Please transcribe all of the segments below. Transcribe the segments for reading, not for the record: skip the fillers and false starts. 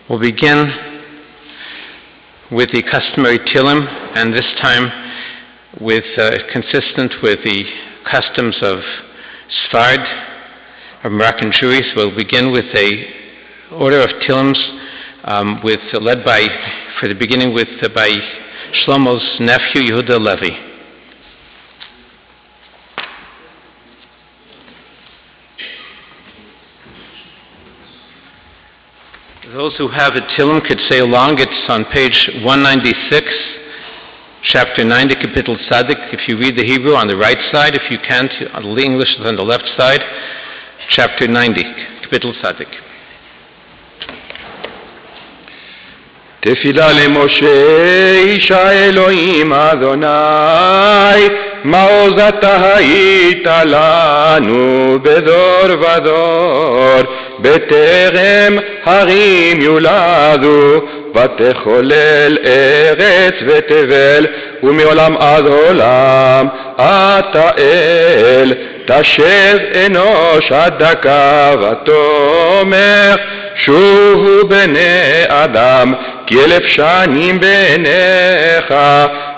We'll begin with the customary Tillim, and this time consistent with the customs of Sfard, of Moroccan Jewry. So we'll begin with a order of Tillims, led by Shlomo's nephew Yehuda Levi. Those who have a Tillim could say along. It's on page 196, chapter 90, Kapitel Tzadik. If you read the Hebrew on the right side, if you can't, the English is on the left side. Chapter 90, Kapitel Tzadik. תפילה למשה איש האלוהים אדוני, מעוז אתה היית לנו בדור ודור, בטרם הרים יולדו, ותחולל ארץ ותבל, ומעולם עד עולם אתה אל, תשב אנוש עד דקה ותאמר, שובו בני אדם, כי 1000 שנים בעיניך,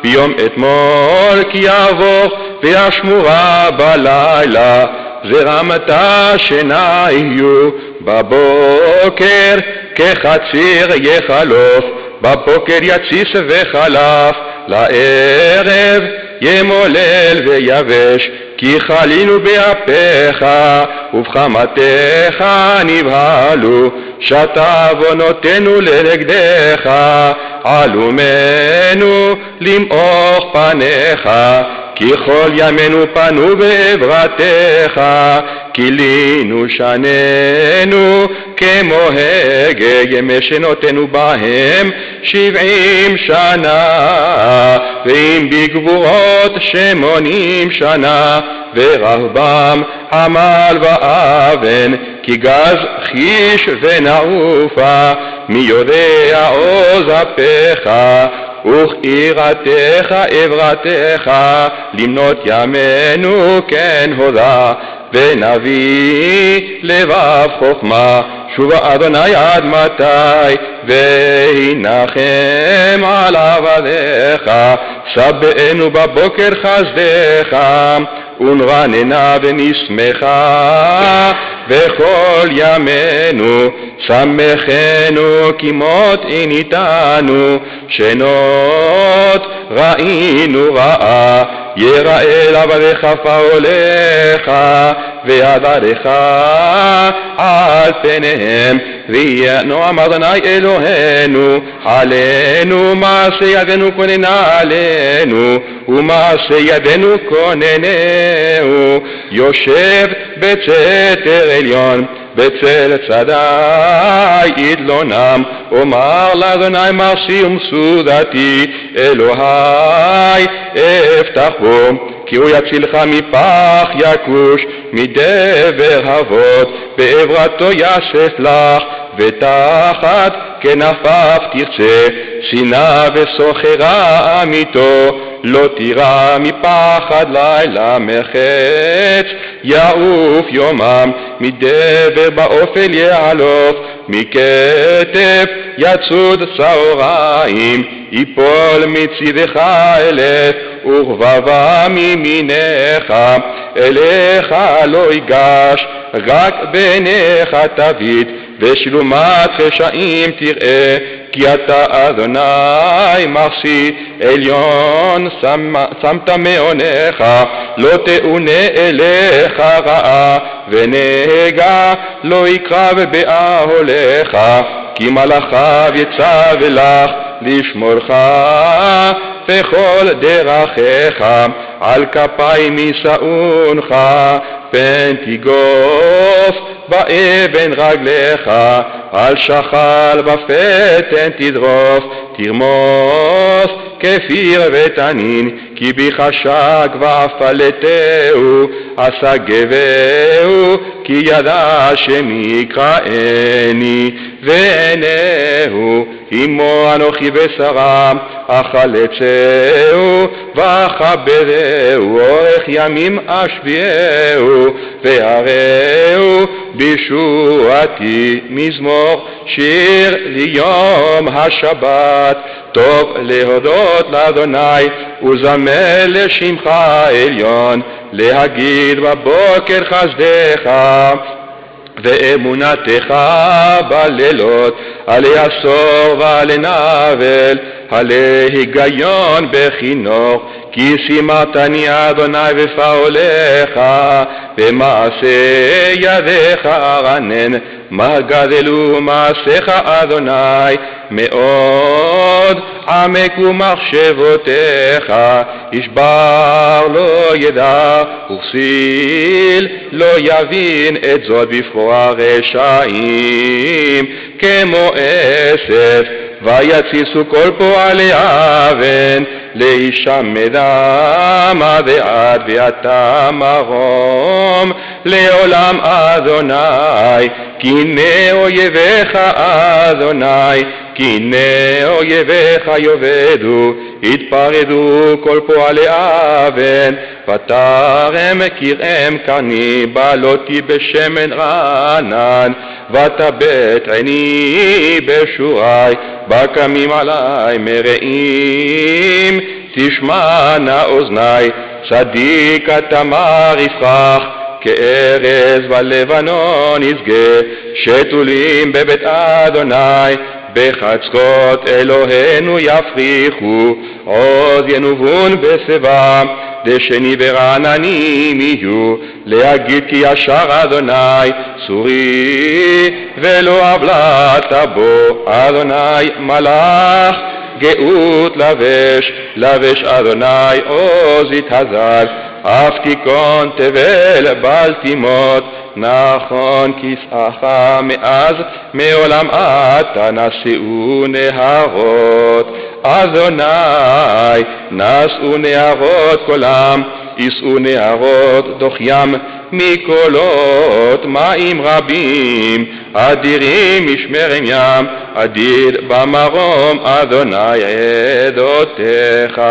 ביום אתמול כי יבוא והשמורה בלילה, ורמת שינה יהיו, בבוקר כחציר יחלוף, בבוקר יציס וחלף, לערב ימולל ויבש, כי חלינו באפיך ובחמתך נבהלו, שתה עוונותינו לנגדך, עלומנו למעוך פניך, כי כל ימינו פנו בעברתך, כילינו שננו כמו הגה, ימי שנותינו בהם 70 שנה, ואם בגבורות 80 שנה, ורחבם עמל ואבן, כי גז חיש ונעופה, מי יודע עוז אפיך, וכירתך עברתך, למנות ימינו כן הודה, ונביא לבב חוכמה, שובה אדוני עד מתי, והנחם על עבדיך, סבנו בבוקר חסדך, ונרננה ונשמחה, וכל ימינו שמחנו כמות עיניתנו, שנות ראינו רעה, יראה לעבדיך פעולך, והדרך על פניהם, ויהיה נועם אדוני אלוהינו, עלינו מעשה ידינו כוננה עלינו, ומעשה ידינו כוננהו, יושב בצתר עליון, בצל צדי יתלונם, אומר לאדוני מעשי ומסודתי, אלוהי אפתח בו, כי הוא יצילך מפח יכוש, מדבר אבות, בעברתו יאסף לך, ותחת כנפיו תרצה, שנאה וסוחרה אמיתו, לא תירא מפחד לילה מחץ, יעוף יומם, מדבר באופל יעלוף, מכתף יצוד צהריים, יפול מצידך 1000, ורבבה מימינך, אליך לא ייגש, רק בעיניך תביט, ושלומת חשעים תראה, כי אתה אדוני מחסי עליון, שמת מעונך, לא תאונה אליך רעה, ונגע לא יקרב באהליך, כי מלאכיו יצו לך לשמורך, וכל דרכיך על כפיים יישאונך, פן תיגוף באבן רגליך, על שחל בפתן תדרוף, תרמוס כפיר ותנין, כי בחשק ואפלתהו, אסגבהו, כי ידע שמי יקראני, ועיניהו עמו אנוכי ושרה, אחלצהו ואכבדהו, אורך ימים אשביעהו, והראהו בישועתי, מזמור שיר ליום השבת. טוב להודות לאדוני וזמר לשמך עליון, להגיד בבוקר חסדך ואמונתך בלילות, עלי עשור ועלי נבל, עלי היגיון בחינוך, כי שימרתני אדוני בפעולך, במעשה ידיך ארנן, מה גדלו מעשיך אדוני, מאוד עמקו מחשבותיך, ישבר לא ידע וכסיל לא יבין את זאת בפרוע רשעים, כמו אסף ויציסו כל פועלי אבן, להישמדם עד עד ואתה מרום לעולם אדוני, קינא אויביך אדוני, קינא אויביך יאבדו, יתפרדו כל פועלי אבן, ותרם קרעם קרני, בלותי בשמן רענן, ותבט עיני בשורי, בקמים עלי מרעים, תשמענה אוזני, צדיק התמר יפרח, כארז בלבנון ישגה, שתולים בבית אדוני, בחצרות אלוהינו יפריחו, עוז ינובון בשיבה, דשני ורעננים יהיו, להגיד כי ישר אדוני צורי, ולא עוולת בו, אדוני מלך גאות לבש, לבש אדוני עוז יתהזל, אף תיכון תבל בל תימות, נכון כסאך מאז מעולם אתה נשאו נהרות, אדוני נשאו נהרות כולם, יישאו נהרות דוח ים מקולות מים רבים, אדירים משמרם ים, אדיר במרום אדוני עדותיך,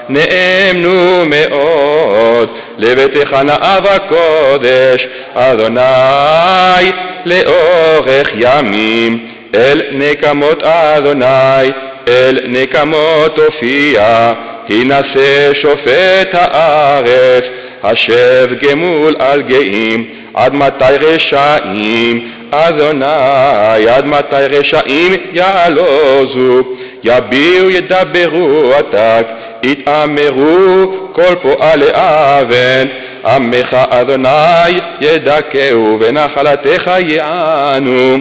נאמנו מאוד לביתך נאב הקודש, אדוני לאורך ימים, אל נקמות אדוני, אל נקמות הופיע, הנשא שופט הארץ, השב גמול על גאים, עד מתי רשעים, אדוני, עד מתי רשעים יעלוזו, יביעו ידברו עתק, יתאמרו כל פועלי אבן, עמך אדוני ידכאו ונחלתך יענו,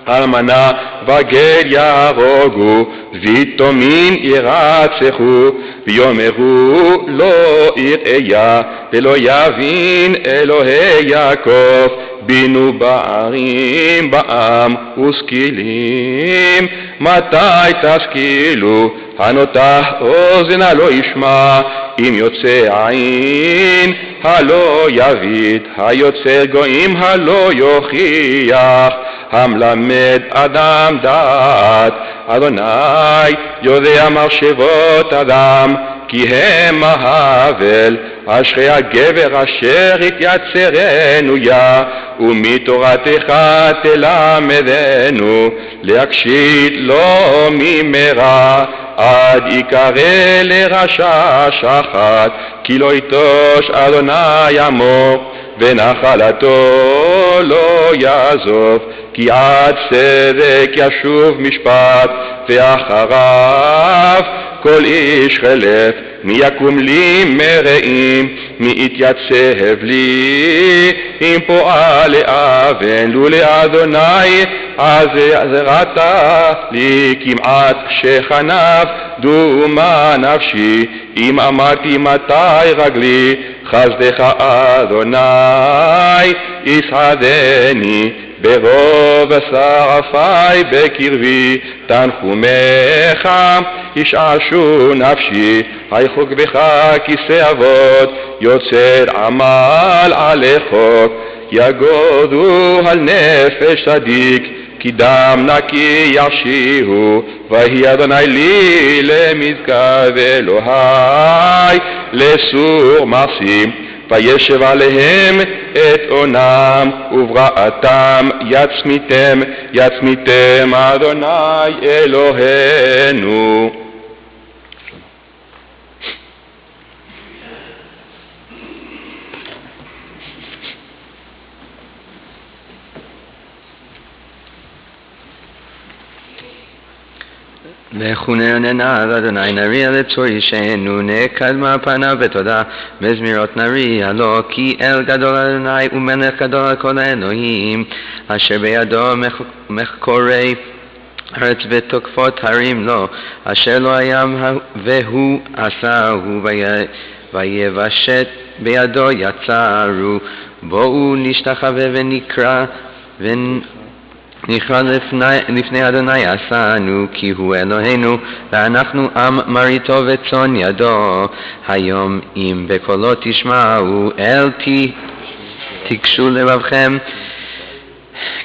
אלמנה וגר יהרוגו, ויתומים ירצחו, ויאמרו לא יראה ולא יבין אלוהי יעקב, בינו בערים בעם ושכילים, מתי תשכילו, הנותח אוזן הלא ישמע, אם יוצא עין הלא יביט, היוצר גויים הלא יוכיח, המלמד אדם דעת, אדוני יודע מחשבות אדם, כי הם ההבל, אשרי הגבר אשר יתייצרנו יה, ומתורתך תלמדנו, להקשיב לו ממרע, עד יקרא לרשע שחת, כי לא יטוש אדוני עמו, ונחלתו לא יעזוב, כי עד צדק ישוב משפט, ואחריו כל איש חלף, מי יקום לי מרעים, מי יתייצב לי עם פועלי אבן, לולי אדוני עזרת לי, כמעט שכניו דומה נפשי, אם אמרתי מתי רגלי, חסדך אדוני יסעדני, ברוב שרפי בקרבי, תנחומך ישעשו נפשי, היחוק בך כיסא אבות, יוצר עמל עלי חוק, יגודו על נפש צדיק, כי דם נקי ירשיעו, ויהי אדוני לי למזכר ואלוהי לסור מעשים. וישב עליהם את אונם ובראתם יצמיתם אדוני אלוהינו. וחוננה על אדוני נריע לצור אישנו, נקדמה פניו בתודה, בזמירות נריע לו, כי אל גדול אדוני ומלך גדול על כל האלוהים, אשר בידו מחקורי ארץ ותוקפות הרים לו, אשר לא הים והוא עשהו, ויבשת בידו יצרו. בואו נשתחווה ונקרא נקרא לפני אדוני עשנו, כי הוא אלוהינו, ואנחנו עם מריתו וצאן ידו. היום אם בקולו תשמעו, אל תיגשו לבבכם,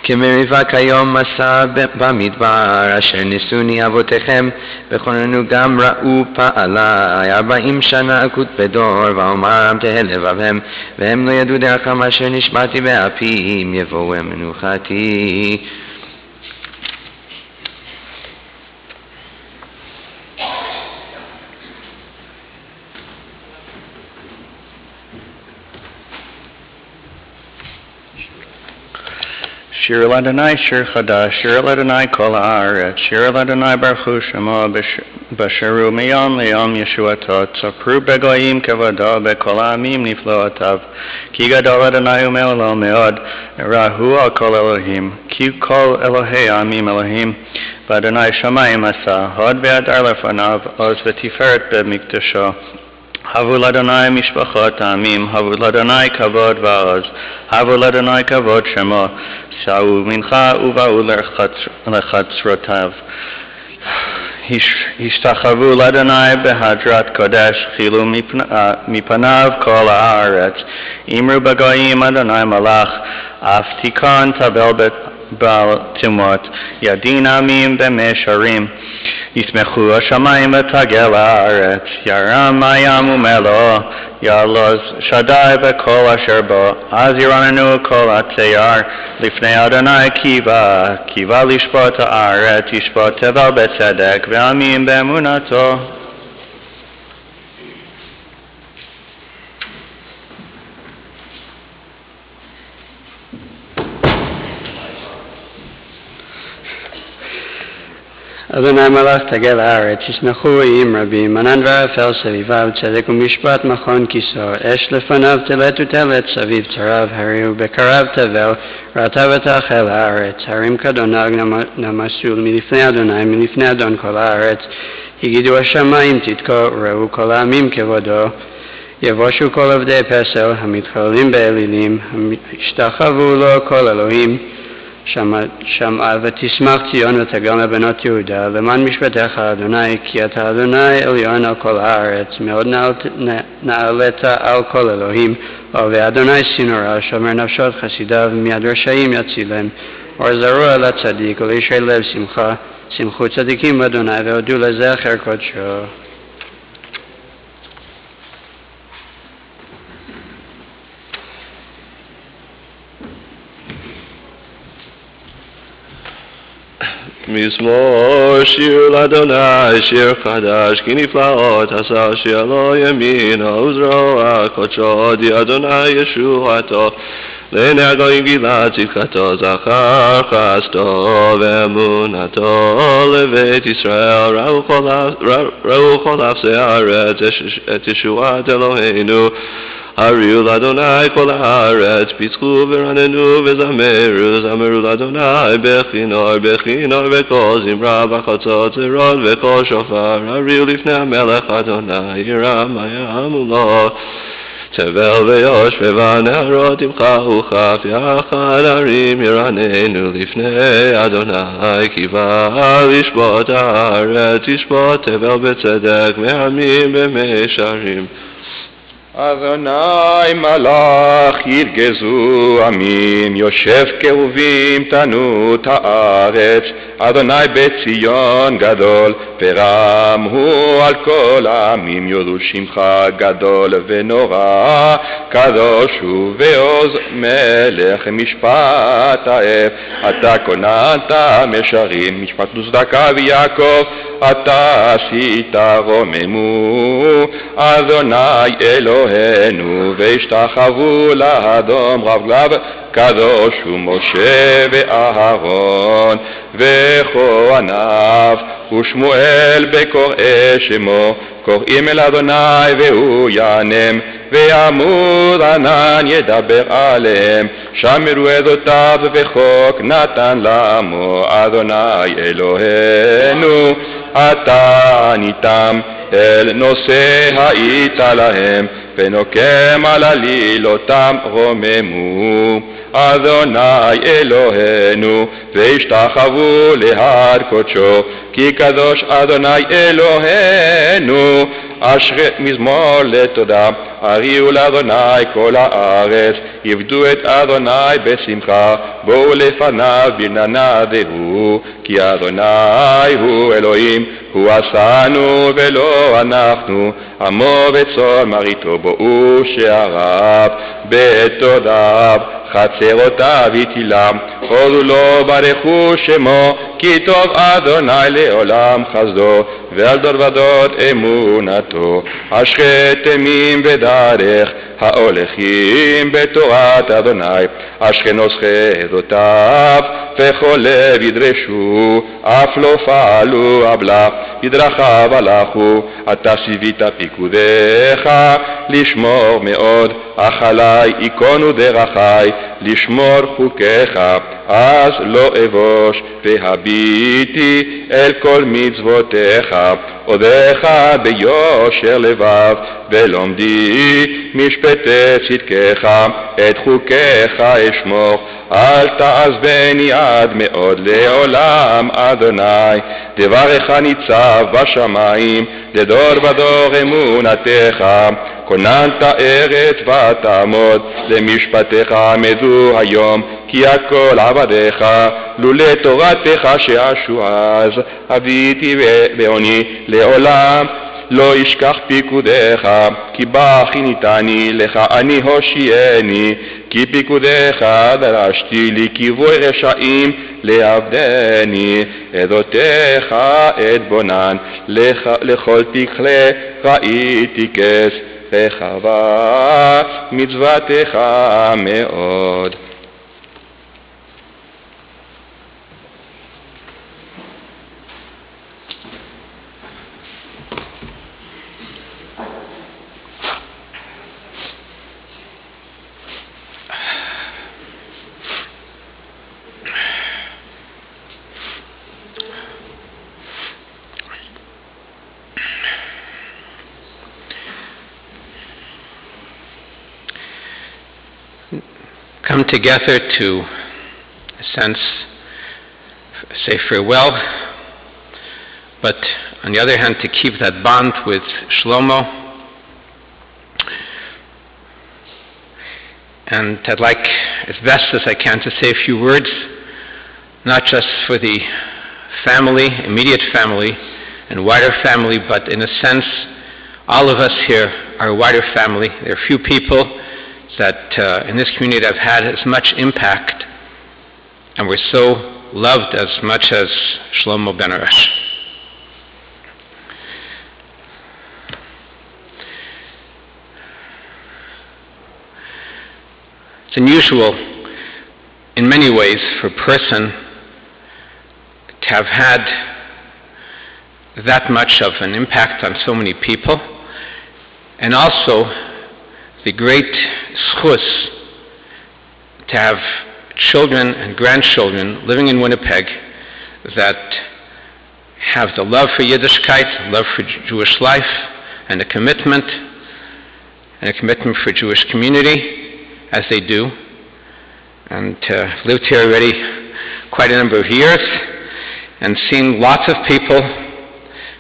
כמריבה כיום מסע במדבר, אשר ניסוני אבותיכם, וכוננו גם ראו פעלי. 40 שנה אקוט בדור, ואומרם תהא לבבם, והם לא ידעו דרכם אשר נשבעתי באפי, אם יבואו מנוחתי. שיר אל אדוני שיר חדש, שיר אל אדוני כל הארץ, שיר אל אדוני ברכו שמו, בשרו מיום ליום ישועתו, צפרו בגויים כבודו, בכל העמים נפלאותיו, כי גדול אדוני ומעלה מאוד, ראו על כל אלוהים, כי כל אלוהי העמים אלוהים, ואדוני שמיים עשה, הוד והדר לפניו, עוז ותפארת במקדשו. הבו לאדוני משפחות העמים, הבו לאדוני כבוד ועוז, הבו לאדוני כבוד שמו, שאו מנחה ובאו לחצרותיו. השתחוו לאדוני בהדרת קודש, חילו מפניו כל הארץ. אמרו בגויים אדוני מלך, אף תיכון תבל בעל תמות, ידין עמים במישרים. ישמחו השמיים ותגל הארץ, ירם הים ומלואו, יעלוז שדי וכל אשר בו, אז ירננו כל הצייר, לפני אדוני קיווה לשפוט הארץ, ישפוט תבל בצדק ועמים באמונתו. אדוני מלך תגל הארץ, ישמחו איים רבים, ענן וערפל סביביו, צדק ומשפט מכון כיסו, אש לפניו תלת ותלת סביב צריו, הריהו בקרב תבל, ראתה ותאכל הארץ, הרים כדונג נמסו מלפני אדוני, מלפני אדון כל הארץ, הגידו השמיים תתקו, ראו כל העמים כבודו, יבושו כל עבדי פסל, המתחוללים באלילים, השתחוו לו כל אלוהים, שמעה ותשמח ציון ותגל בנות יהודה, למען משפטיך אדוני, כי אתה אדוני עליון על כל הארץ, מאוד נעלת על כל אלוהים, ואדוני סינורה, שומר נפשות חסידיו, מיד רשעים יצילם, אור זרוע לצדיק, ולישרי לב שמחה, שמחו צדיקים אדוני, והודו לזכר קודשו. מזמור שיר לאדוני שיר חדש, כי נפלאות עשה שיר לו ימינו וזרוע קודשו, הודי אדוני ישועתו, לעיני הגויים גילה צדקתו, זכר חסדו ואמונתו לבית ישראל. ראו כל אפסי הארץ את ישועת אלוהינו, הריעו לאדוני כל הארץ, פסקו ורננו וזמרו, זמרו לאדוני בכינור וכל זמרה, בחצות זרון וכל שופר. הריעו לפני המלך אדוני, ירם הים מולו, תבל ויוש ובנהרות ימחאו כף יחד, הרים ירננו לפני אדוני, קיווה לשפוט הארץ, ישפוט תבל בצדק ועמים במישרים. אדוני מלך ירגזו עמים, יושב קרובים תנות הארץ, אדוני בציון גדול, פרם הוא על כל העמים, יודו שמך גדול ונורא, קדוש הוא ועוז מלך משפט האב, אתה כוננת משרים, משפט וצדקה ויעקב, אתה עשית רוממו, אדוני אלוהינו, והשתחוו לאדום רב גלב, קדוש הוא משה ואהרון, וכהניו, ושמואל בקוראי שמו, קוראים אל אדוני והוא יענם, ויעמוד ענן ידבר עליהם, שמרו עדותיו וחוק נתן לעמו, אדוני אלוהינו, אתה עניתם, אל נושא היית להם, ונוקם על עלילותם רוממו, אדוני אלוהינו, והשתחוו להר קודשו, כי קדוש אדוני אלוהינו, אשרי מזמור לתודה, הריעו לאדוני כל הארץ, עבדו את אדוני בשמחה, בואו לפניו ברננה דהו, כי אדוני הוא אלוהים, הוא עשנו ולא אנחנו, עמו וצאן מרעיתו בואו שעריו, בתודיו חצרותיו יטילם, הודו לו ברכו שמו, כי טוב אדוני לעולם חסדו, ועל דור ודור אמונתו, אשרי תמים בדרך, ההולכים בתורת אדוני, אשרי נוסחי עדותיו, וכל לב ידרשו, אף לא פעלו עוולה, בדרכיו הלכו, אתה ציווית פיקודיך, לשמור מאוד, אך עלי ייכונו דרכי, לשמור חוקיך, אז לא אבוש, והביטי אל כל מצוותיך, עודך ביושר לבב, ולומדי משפטי צדקך, את חוקיך אשמור, אל תעזבני עד מאוד לעולם, אדוני, דברך ניצב בשמיים, לדור ודור אמונתך, כוננת ארץ ותעמוד, למשפטיך עמדו היום, כי הכל עבדיך, לולא תורתך שעשו אז, הביתי בעוני לעולם, לא ישכח פיקודיך, כי בא חיניתני לך אני הושיעני, כי פיקודיך דרשתי לי, כי בואי רשעים לעבדני, עדותיך אתבונן, לכל תכלה ראיתי כס, רחבה מצוותיך מאוד. Come together to, in a sense, say farewell, but on the other hand to keep that bond with Shlomo. And I'd like, as best as I can, to say a few words, not just for the family, immediate family, and wider family, but in a sense, all of us here are a wider family. There are few people that in this community have had as much impact and were so loved as much as Shlomo Benarroch. It's unusual in many ways for a person to have had that much of an impact on so many people, and also the great schus to have children and grandchildren living in Winnipeg that have the love for Yiddishkeit, love for Jewish life, and a commitment for Jewish community, as they do, and lived here already quite a number of years, and seen lots of people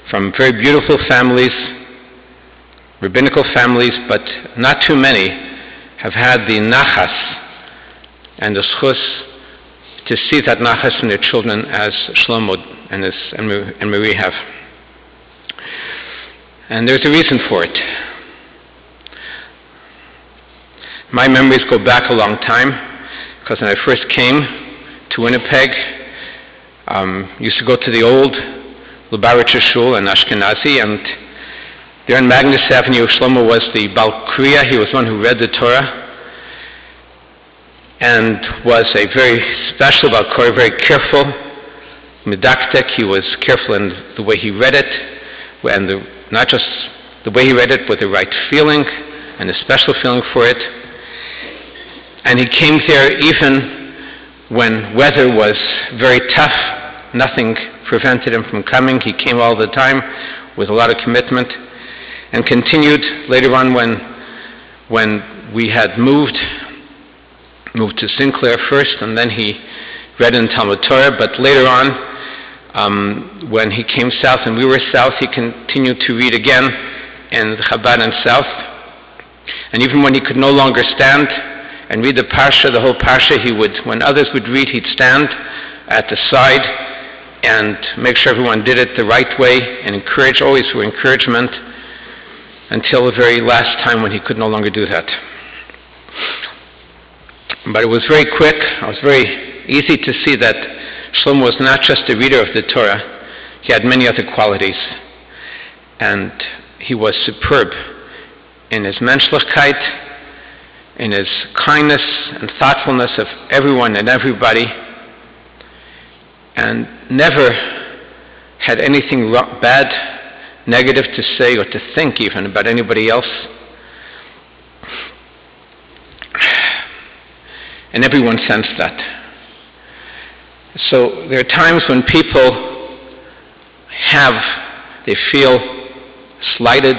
from very beautiful families rabbinical families, but not too many, have had the nachas and the schus to see that nachas in their children as Shlomo and Marie have. And there's a reason for it. My memories go back a long time, because when I first came to Winnipeg, used to go to the old Lubavitcher Shul in Ashkenazi, and there on Magnus Avenue, Shlomo was the Bal Kriya. He was one who read the Torah, and was a very special Bal Kriya, very careful, medaktek. He was careful in the way he read it, and not just the way he read it, with the right feeling, and a special feeling for it. And he came there even when weather was very tough. Nothing prevented him from coming. He came all the time with a lot of commitment, and continued later on when we had moved to Sinclair first, and then he read in Talmud Torah. But later on, when he came south and we were south, he continued to read again in Chabad and south. And even when he could no longer stand and read the parsha, the whole parsha, he would, when others would read, he'd stand at the side and make sure everyone did it the right way, and encourage, always for encouragement, until the very last time when he could no longer do that. But it was very quick. It was very easy to see that Shlomo was not just a reader of the Torah. He had many other qualities, and he was superb in his menschlichkeit, in his kindness and thoughtfulness of everyone and everybody, and never had anything bad, negative to say or to think even about anybody else. And everyone sensed that. So there are times when people they feel slighted,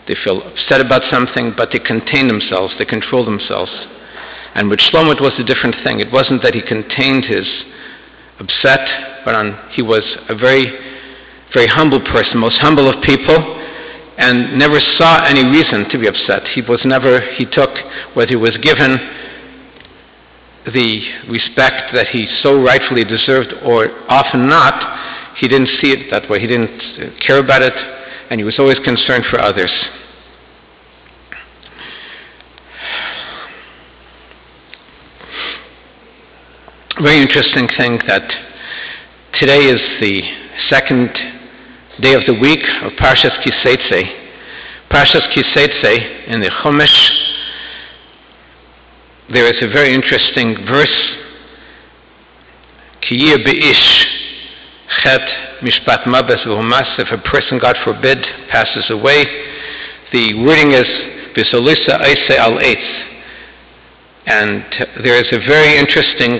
they feel upset about something, but they contain themselves, they control themselves. And with Shlomo it was a different thing. It wasn't that he contained his upset, but he was a very, very humble person, most humble of people, and never saw any reason to be upset. He took what he was given, the respect that he so rightfully deserved, or often not. He didn't see it that way. He didn't care about it, and he was always concerned for others. Very interesting thing that today is the second day of the week of Parshas Kiseitze. Parshas Kiseitze in the Chumash, there is a very interesting verse, Ki yeh be'ish chet mishpat mabes v'humas, if a person, God forbid, passes away. The wording is V'solisa eise al eitz. And there is a very interesting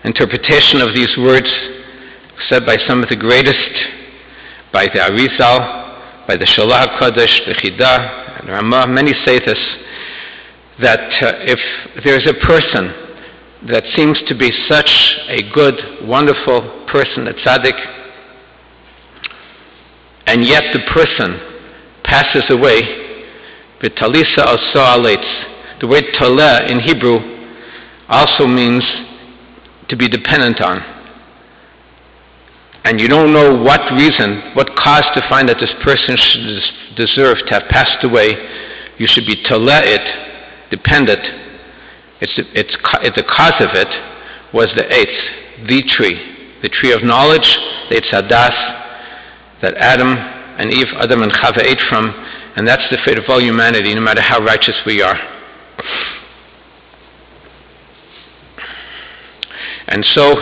interpretation of these words said by some of the greatest, by the Arizal, by the Shalah HaKadosh, the Chida, and Ramah. Many say this, that if there's a person that seems to be such a good, wonderful person, a tzaddik, and yet the person passes away, v'talisa also aleitz. The word taleh in Hebrew also means to be dependent on. And you don't know what reason, what cause to find that this person should deserve to have passed away. You should be taleh it, dependent. The cause of it was the eitz, the tree of knowledge, the eitz hadas, that Adam and Chava ate from, and that's the fate of all humanity, no matter how righteous we are. And so,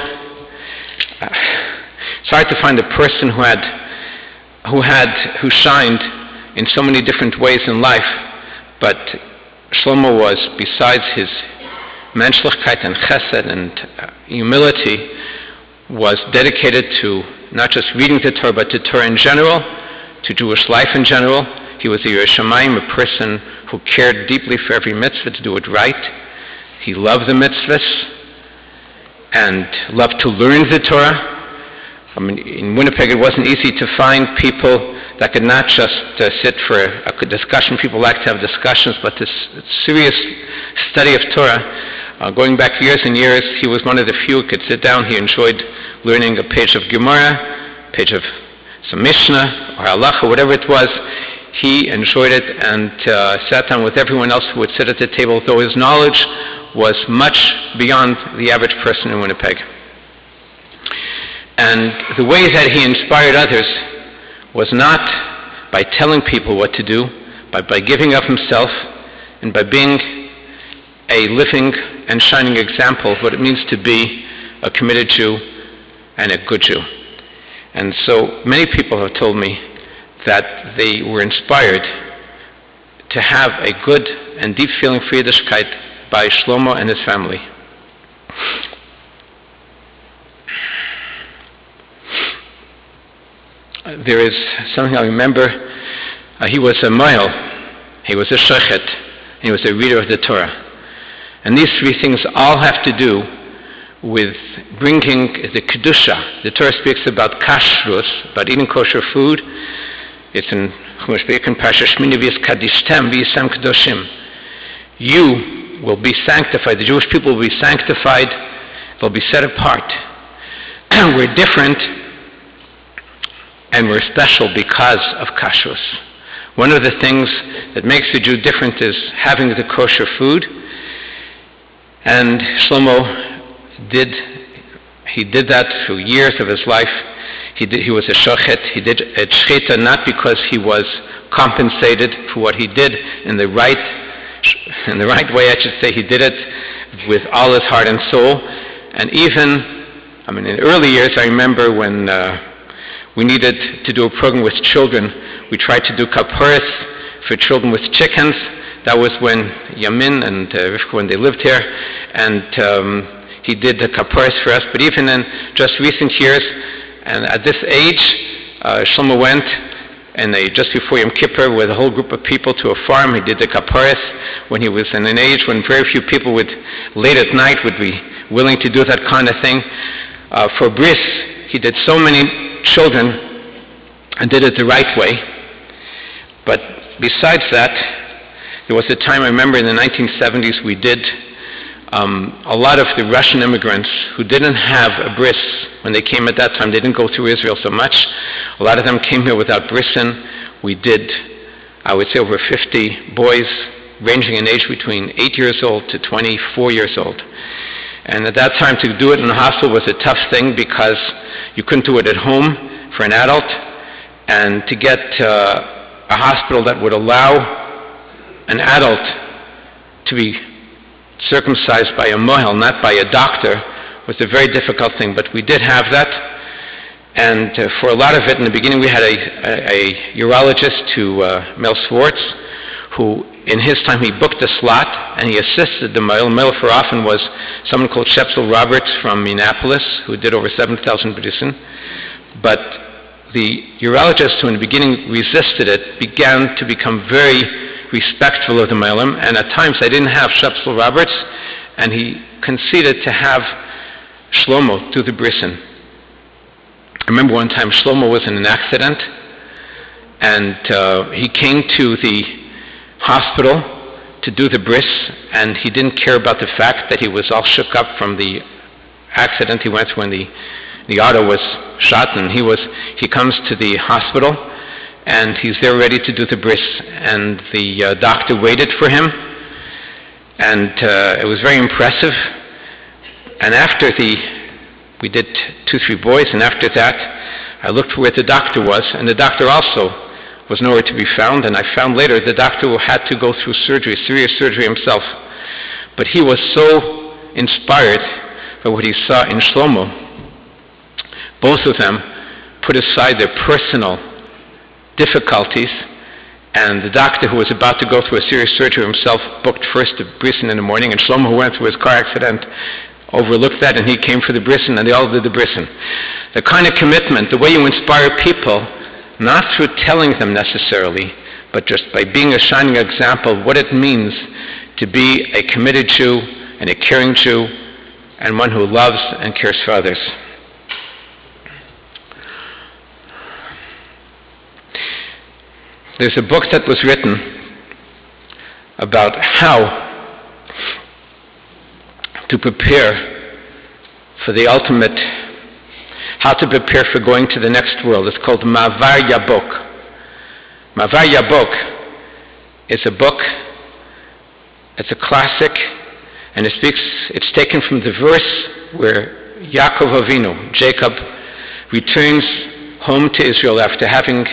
it's hard to find a person who shined in so many different ways in life, but Shlomo was, besides his menschlichkeit and chesed and humility, was dedicated to not just reading the Torah, but to Torah in general, to Jewish life in general. He was a Yireh Shamayim, a person who cared deeply for every mitzvah to do it right. He loved the mitzvahs and loved to learn the Torah. I mean, in Winnipeg it wasn't easy to find people that could not just sit for a discussion. People like to have discussions, but this serious study of Torah, going back years and years, he was one of the few who could sit down. He enjoyed learning a page of Gemara, a page of some Mishnah, or Halacha, whatever it was. He enjoyed it and sat down with everyone else who would sit at the table, though his knowledge was much beyond the average person in Winnipeg. And the way that he inspired others was not by telling people what to do, but by giving of himself and by being a living and shining example of what it means to be a committed Jew and a good Jew. And so many people have told me that they were inspired to have a good and deep feeling for Yiddishkeit by Shlomo and his family. There is something I remember. He was a mohel, he was a shochet, and he was a reader of the Torah. And these three things all have to do with bringing the kedusha. The Torah speaks about kashrus, about eating kosher food. It's in Chumash Be'ikon Parsha Shmini v'yis kadishtem v'yisam kedoshim. You will be sanctified. The Jewish people will be sanctified. They'll be set apart. We're different, and we're special because of kashrus. One of the things that makes the Jew different is having the kosher food. And Shlomo did that through years of his life. He was a shochet. He did a shchita not because he was compensated for what he did in the right way, I should say. He did it with all his heart and soul. And even, in early years, I remember when we needed to do a program with children, we tried to do kaparis for children with chickens. That was when Yamin and Rivka, when they lived here, and he did the kaparis for us. But even in just recent years, and at this age, Shlomo went, and just before Yom Kippur, with a whole group of people to a farm. He did the kaparis when he was in an age when very few people late at night, would be willing to do that kind of thing. For bris, he did so many children and did it the right way. But besides that, there was a time, I remember in the 1970s, we did a lot of the Russian immigrants who didn't have a bris when they came at that time. They didn't go through Israel so much. A lot of them came here without brisin. We did, I would say, over 50 boys ranging in age between 8 years old to 24 years old. And at that time, to do it in the hospital was a tough thing because you couldn't do it at home for an adult. And to get a hospital that would allow an adult to be circumcised by a mohel, not by a doctor, was a very difficult thing. But we did have that. And for a lot of it, in the beginning, we had a urologist, Mel Swartz, who in his time he booked a slot and he assisted the mohel. The mohel for often was someone called Shepsel Roberts from Minneapolis, who did over 7,000 brisin. But the urologist who in the beginning resisted it began to become very respectful of the mohelim, and at times I didn't have Shepsel Roberts, and he conceded to have Shlomo do the brisin. I remember one time Shlomo was in an accident, and he came to the hospital to do the bris, and he didn't care about the fact that he was all shook up from the accident he went through when the auto was shot, and he comes to the hospital, and he's there ready to do the bris, and the doctor waited for him, and it was very impressive. And after we did 2-3 boys, and after that I looked for where the doctor was, and the doctor also was nowhere to be found, and I found later the doctor had to go through surgery, serious surgery himself. But he was so inspired by what he saw in Shlomo. Both of them put aside their personal difficulties, and the doctor, who was about to go through a serious surgery himself, booked first the brisin in the morning, and Shlomo, who went through his car accident, overlooked that, and he came for the brisin, and they all did the brisin. The kind of commitment, the way you inspire people, not through telling them necessarily, but just by being a shining example of what it means to be a committed Jew and a caring Jew and one who loves and cares for others. There's a book that was written about how to prepare for the ultimate, how to prepare for going to the next world. It's called Mavar Yabok. Mavar Yabok is a book, it's a classic, and it's taken from the verse where Yaakov Avinu, Jacob, returns home to Israel after having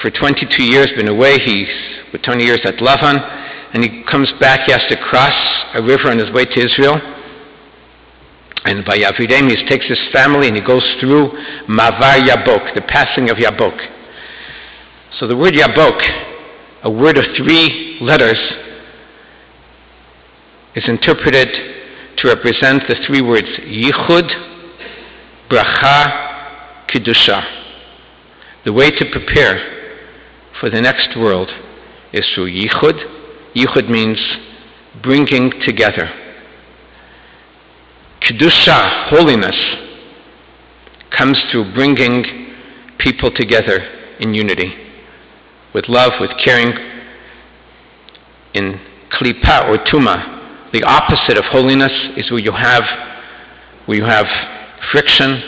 for 22 years been away. He's with 20 years at Lavan, and he comes back. He has to cross a river on his way to Israel. And by Yavidem, he takes his family and he goes through Mavar Yabok, the passing of Yabok. So the word Yabok, a word of 3 letters, is interpreted to represent the 3 words Yichud, Bracha, Kedusha. The way to prepare for the next world is through Yichud. Yichud means bringing together. Kedusha, holiness, comes through bringing people together in unity, with love, with caring. In Klipa or Tuma, the opposite of holiness is where you have friction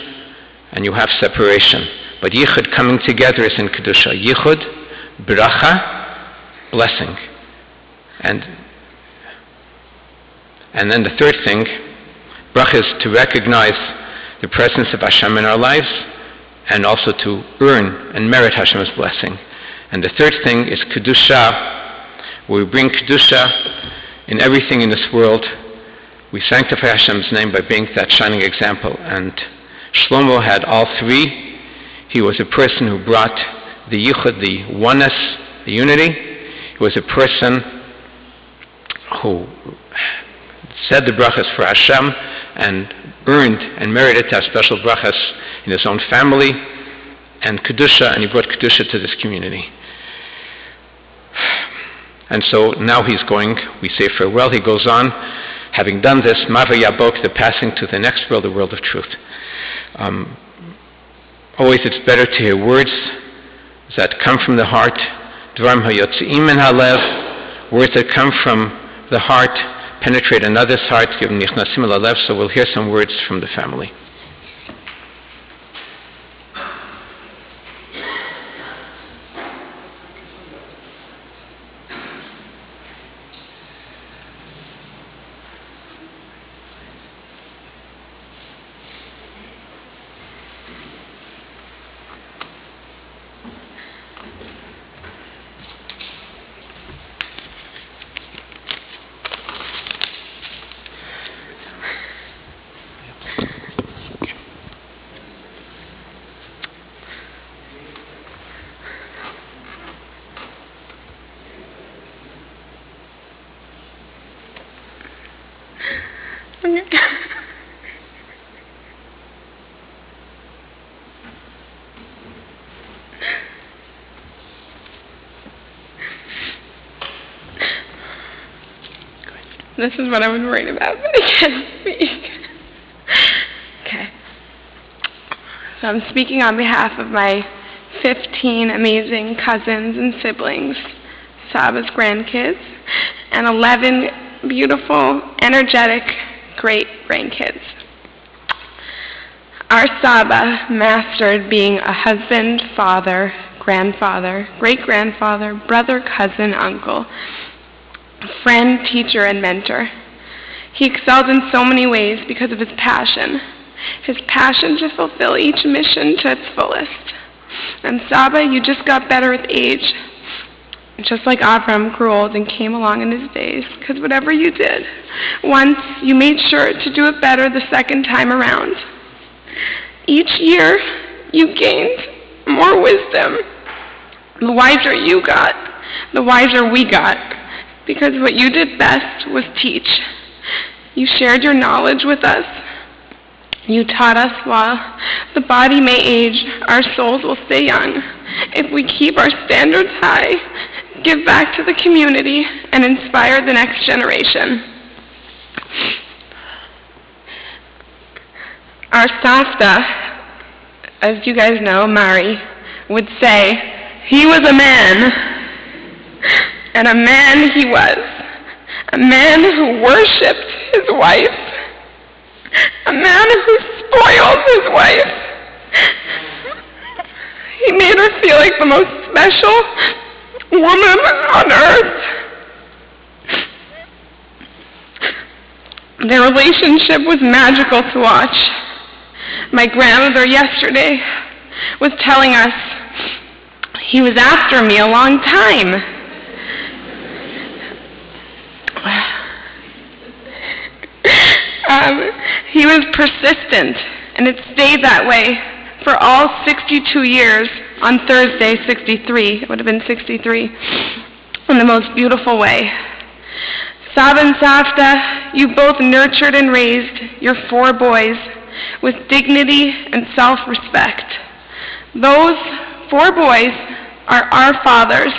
and you have separation. But Yichud, coming together, is in Kedusha. Yichud, Bracha, blessing. And then the third thing, Bracha, is to recognize the presence of Hashem in our lives and also to earn and merit Hashem's blessing. And the third thing is Kedusha, where we bring Kedusha in everything in this world. We sanctify Hashem's name by being that shining example. And Shlomo had all 3. He was a person who brought the yichud, the oneness, the unity. He was a person who said the brachas for Hashem and earned and merited to have special brachas in his own family and Kedusha, and he brought Kedusha to this community. And so now he's going, we say farewell. He goes on, having done this, Mavar Yabok, the passing to the next world, the world of truth. Always it's better to hear words that come from the heart, Dvarim hayotzi'im min halev, words that come from the heart, penetrate another's heart, give nichnasim el halev. So we'll hear some words from the family. This is what I was worried about, but I can't speak. Okay. So I'm speaking on behalf of my 15 amazing cousins and siblings, Saba's grandkids, and 11 beautiful, energetic, great grandkids. Our Saba mastered being a husband, father, grandfather, great-grandfather, brother, cousin, uncle, friend, teacher, and mentor. He excelled in so many ways because of his passion to fulfill each mission to its fullest. And Saba, you just got better with age, just like Avram grew old and came along in his days, because whatever you did, once you made sure to do it better the second time around. Each year, you gained more wisdom. The wiser you got, the wiser we got. Because what you did best was teach. You shared your knowledge with us. You taught us while the body may age, our souls will stay young. If we keep our standards high, give back to the community, and inspire the next generation. Our Safta, as you guys know, Mari, would say, he was a man. And a man he was, a man who worshipped his wife, a man who spoiled his wife. He made her feel like the most special woman on earth. Their relationship was magical to watch. My grandmother yesterday was telling us he was after me a long time. He was persistent, and it stayed that way for all 62 years. On Thursday, 63, it would have been 63, in the most beautiful way. Saba and Savta, you both nurtured and raised your 4 boys with dignity and self-respect. Those 4 boys are our fathers.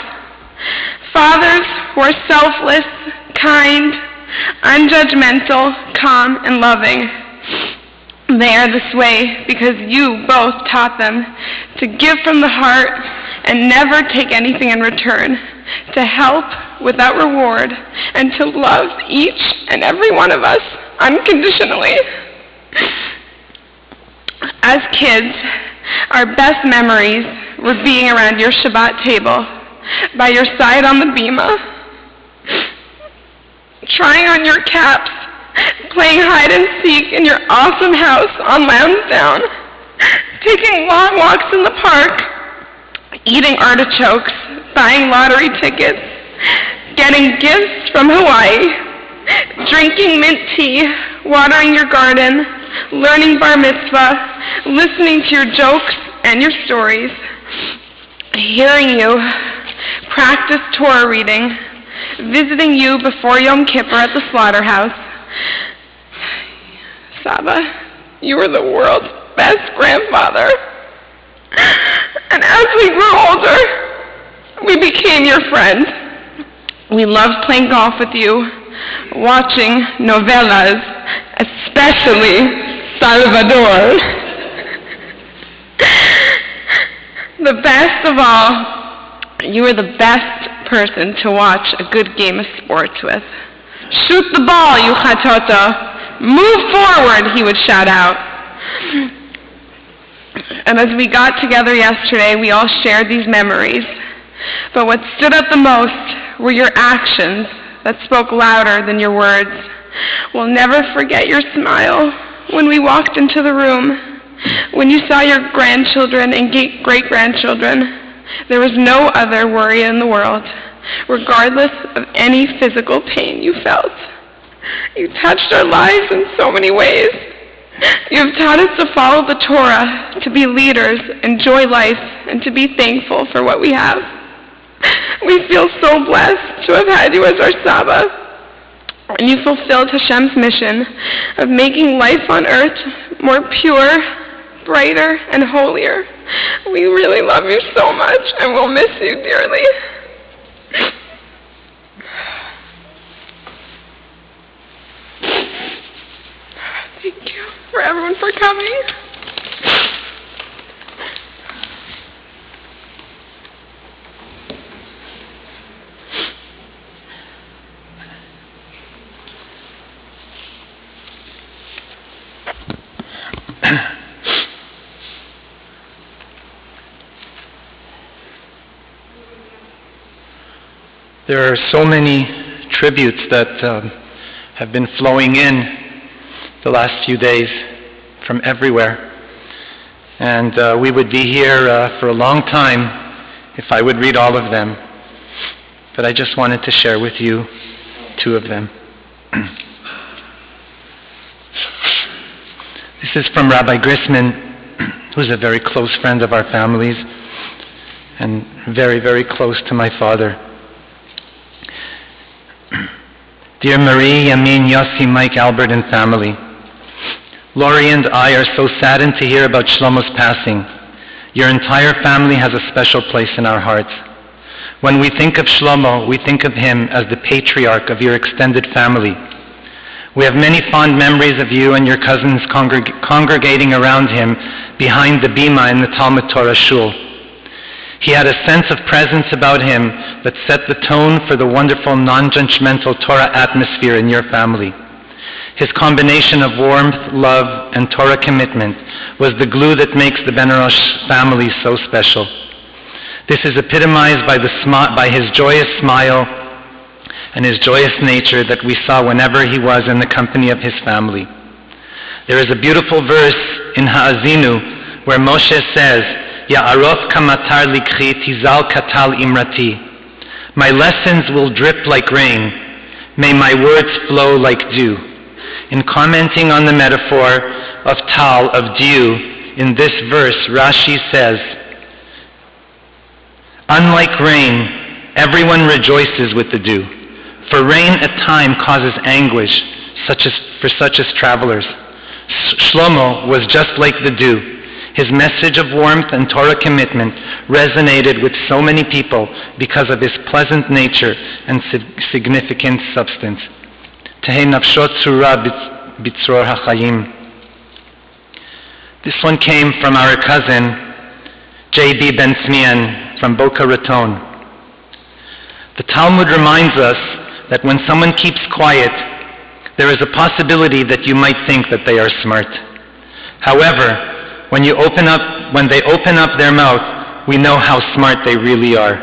Fathers who are selfless, kind, unjudgmental, calm, and loving. They are this way because you both taught them to give from the heart and never take anything in return, to help without reward, and to love each and every one of us unconditionally. As kids, our best memories were being around your Shabbat table, by your side on the bima, trying on your caps, playing hide and seek in your awesome house on Lansdowne, taking long walks in the park, eating artichokes, buying lottery tickets, getting gifts from Hawaii, drinking mint tea, watering your garden, learning bar mitzvah, listening to your jokes and your stories, hearing you practice Torah reading, visiting you before Yom Kippur at the slaughterhouse. Saba, you were the world's best grandfather. And as we grew older, we became your friends. We loved playing golf with you, watching novelas, especially Salvador. The best of all, you were the best person to watch a good game of sports with. Shoot the ball, you chatota. Move forward, he would shout out. And as we got together yesterday, we all shared these memories. But what stood out the most were your actions that spoke louder than your words. We'll never forget your smile when we walked into the room, when you saw your grandchildren and great-grandchildren. There was no other worry in the world, regardless of any physical pain you felt. You touched our lives in so many ways. You have taught us to follow the Torah, to be leaders, enjoy life, and to be thankful for what we have. We feel so blessed to have had you as our Saba, and you fulfilled Hashem's mission of making life on earth more pure, brighter, and holier. We really love you so much, and we'll miss you dearly. Thank you for everyone for coming. There are so many tributes that have been flowing in the last few days from everywhere. And we would be here for a long time if I would read all of them. But I just wanted to share with you 2 of them. This is from Rabbi Grisman, who's a very close friend of our families and very, very close to my father. Dear Marie, Yamin, Yossi, Mike, Albert, and family, Laurie and I are so saddened to hear about Shlomo's passing. Your entire family has a special place in our hearts. When we think of Shlomo, we think of him as the patriarch of your extended family. We have many fond memories of you and your cousins congregating around him behind the bima in the Talmud Torah shul. He had a sense of presence about him that set the tone for the wonderful non-judgmental Torah atmosphere in your family. His combination of warmth, love, and Torah commitment was the glue that makes the Benarroch family so special. This is epitomized by his joyous smile and his joyous nature that we saw whenever he was in the company of his family. There is a beautiful verse in Ha'azinu where Moshe says, Ya'arof kamatar likhi tizal katal imrati. My lessons will drip like rain. May my words flow like dew. In commenting on the metaphor of tal, of dew, in this verse, Rashi says, unlike rain, everyone rejoices with the dew. For rain at time causes anguish, for such as travelers. Shlomo was just like the dew. His message of warmth and Torah commitment resonated with so many people because of his pleasant nature and significant substance. Tehei nafsho tzura bitzror hachayim. This one came from our cousin, J.B. Ben Smian from Boca Raton. The Talmud reminds us that when someone keeps quiet, there is a possibility that you might think that they are smart. However, when they open up their mouth, we know how smart they really are.